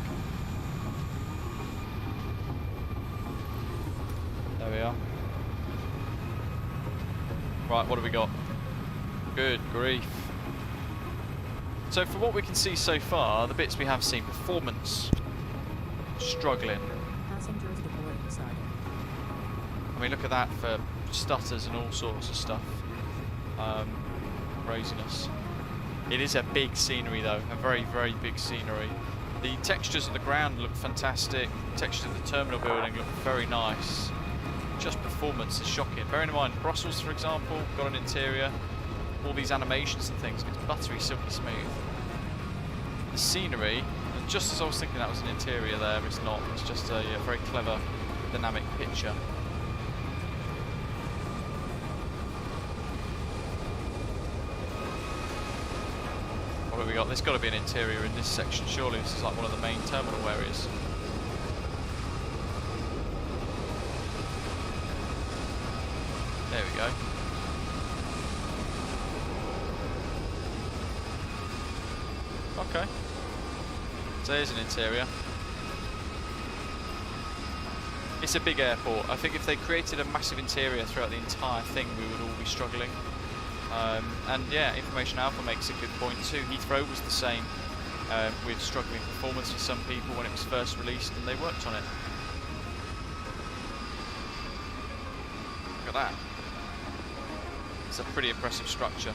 There we are. Right, what have we got? Good grief. So for what we can see so far, the bits we have seen, performance, struggling. Passengers deploying side. I mean, look at that for stutters and all sorts of stuff. Craziness. It is a big scenery though, a very, very big scenery. The textures of the ground look fantastic. The textures of the terminal building look very nice. Just performance is shocking. Bearing in mind, Brussels, for example, got an interior. All these animations and things, it's buttery, silky smooth. The scenery, and just as I was thinking that was an interior there, it's not. It's just a very clever, dynamic picture. What have we got? There's got to be an interior in this section, surely. This is like one of the main terminal areas. There we go. Okay. So there's an interior. It's a big airport. I think if they created a massive interior throughout the entire thing, we would all be struggling. And yeah, Information Alpha makes a good point too. Heathrow was the same, with struggling performance for some people when it was first released, and they worked on it. Look at that. It's a pretty impressive structure.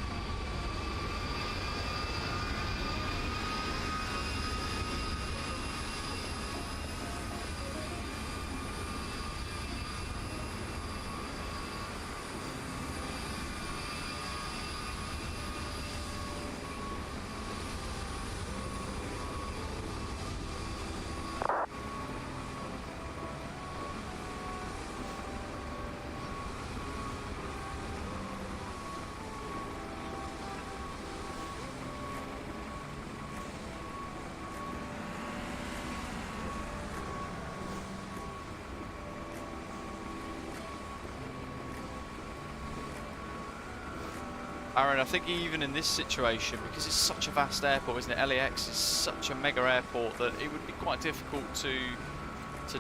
Aaron, I think even in this situation, because it's such a vast airport, isn't it? LAX is such a mega airport that it would be quite difficult to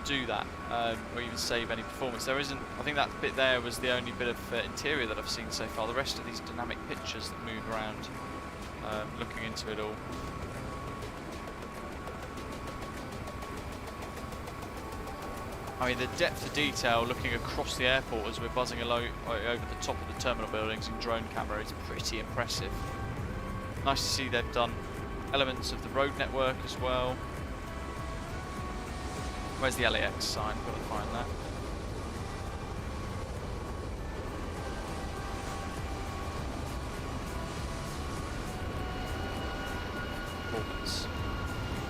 do that, or even save any performance. There isn't. I think that bit there was the only bit of interior that I've seen so far. The rest of these dynamic pictures that move around, looking into it all. I mean, the depth of detail looking across the airport as we're buzzing over the top of the terminal buildings and drone camera is pretty impressive. Nice to see they've done elements of the road network as well. Where's the LAX sign? Got to find that. Performance.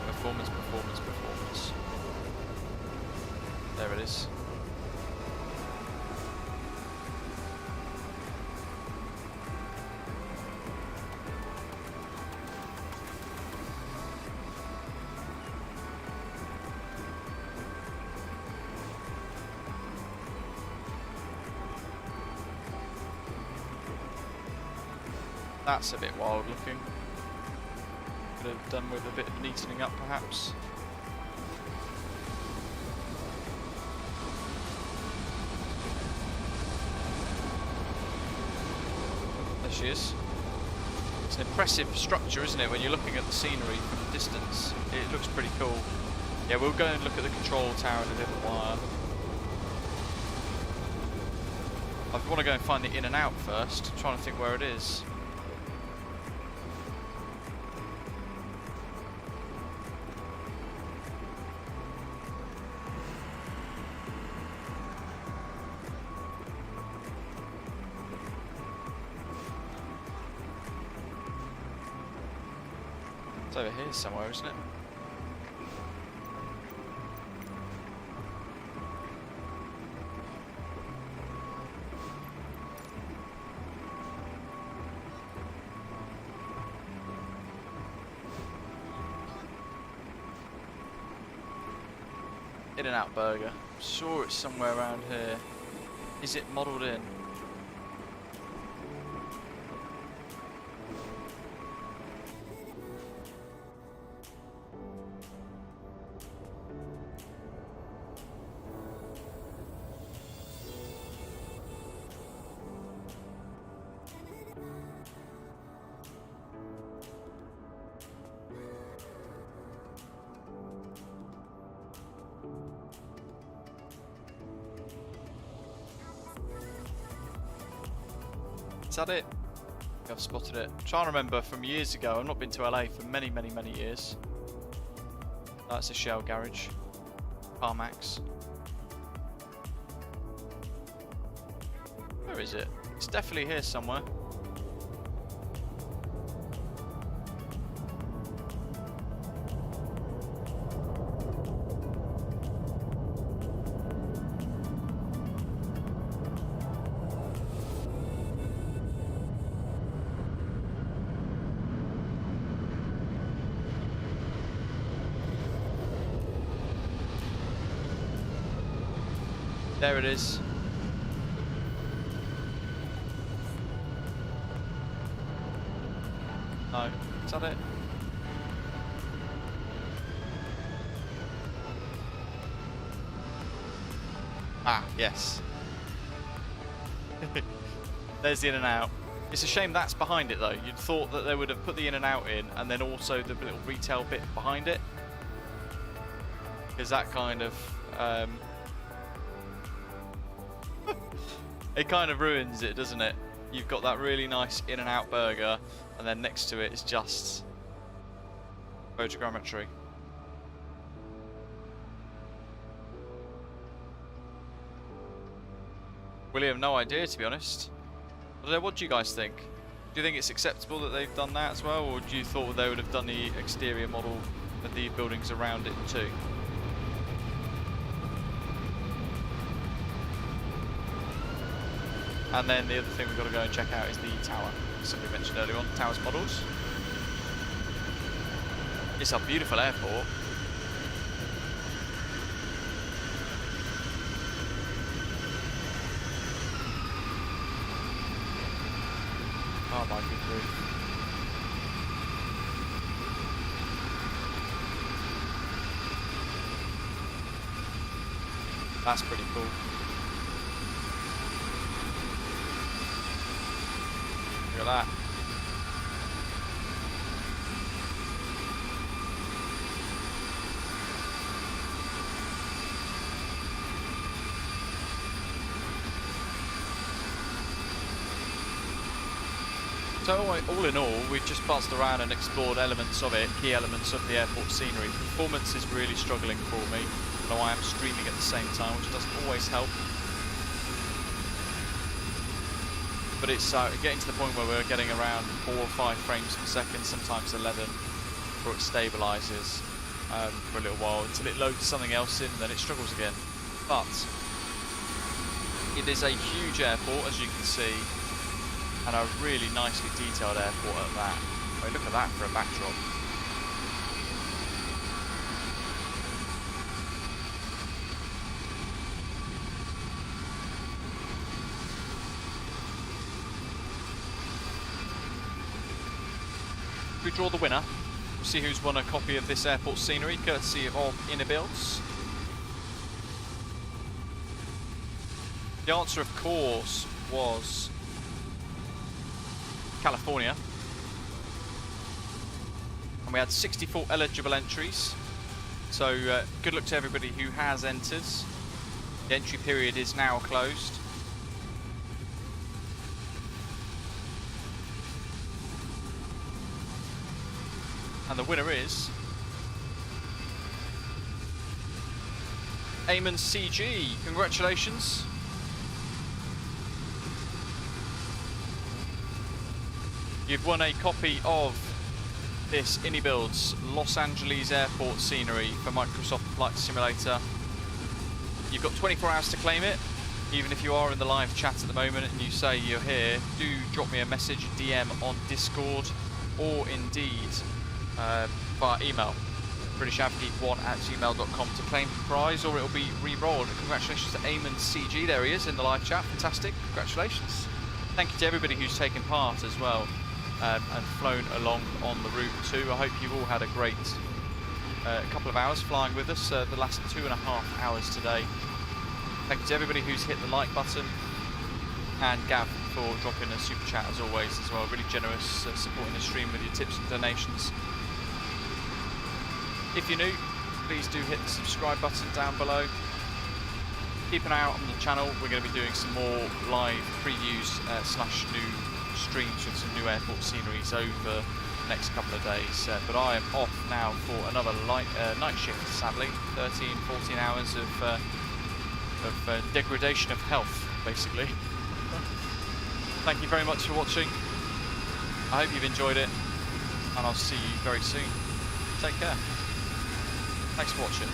Performance, performance, performance. There it is. That's a bit wild looking. Could have done with a bit of neatening up perhaps. There she is. It's an impressive structure, isn't it, when you're looking at the scenery from a distance. It looks pretty cool. Yeah, we'll go and look at the control tower in a little while. I want to go and find the in and out first. I'm trying to think where it is. It's over here somewhere, isn't it? In-N-Out Burger. I'm sure it's somewhere around here. Is it modelled in? Is that it? I've spotted it. I'm trying to remember from years ago. I've not been to LA for many years. That's a Shell garage. CarMax. Where is it? It's definitely here somewhere. There it is. No, is that it? Ah, yes. There's the In-N-Out. It's a shame that's behind it though. You'd thought that they would have put the In-N-Out in and then also the little retail bit behind it. Because that kind of... it kind of ruins it, doesn't it? You've got that really nice In-N-Out burger, and then next to it is just photogrammetry. William, no idea to be honest. What do you guys think? Do you think it's acceptable that they've done that as well, or do you thought they would have done the exterior model of the buildings around it too? And then the other thing we've got to go and check out is the tower. Somebody mentioned earlier on, tower's models. It's a beautiful airport. Oh my good grief. That's pretty cool. Look at that. So all in all, we've just buzzed around and explored elements of it, key elements of the airport scenery. Performance is really struggling for me, although I am streaming at the same time, which doesn't always help. But it's getting to the point where we're getting around 4 or 5 frames per second, sometimes 11, before it stabilises for a little while until it loads something else in, and then it struggles again. But it is a huge airport, as you can see, and a really nicely detailed airport at that. I mean, look at that for a backdrop. We draw the winner. We'll see who's won a copy of this airport scenery, courtesy of iniBuilds. The answer, of course, was California. And we had 64 eligible entries. So good luck to everybody who has entered. The entry period is now closed. And the winner is Eamon CG. Congratulations. You've won a copy of this iniBuilds Los Angeles airport scenery for Microsoft Flight Simulator. You've got 24 hours to claim it. Even if you are in the live chat at the moment and you say you're here, do drop me a message, DM on Discord, or indeed via email, brishavgeek1@gmail.com to claim the prize, or it'll be re-rolled. Congratulations to Eamon CG, there he is in the live chat, fantastic, congratulations. Thank you to everybody who's taken part as well and flown along on the route too. I hope you've all had a great couple of hours flying with us, the last 2.5 hours today. Thank you to everybody who's hit the like button, and Gav for dropping a super chat as always as well. Really generous supporting the stream with your tips and donations. If you're new, please do hit the subscribe button down below. Keep an eye out on the channel. We're going to be doing some more live previews slash new streams with some new airport sceneries over the next couple of days. But I am off now for another night shift, sadly. 13, 14 hours of degradation of health, basically. Thank you very much for watching. I hope you've enjoyed it, and I'll see you very soon. Take care. Thanks for watching.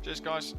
Cheers, guys.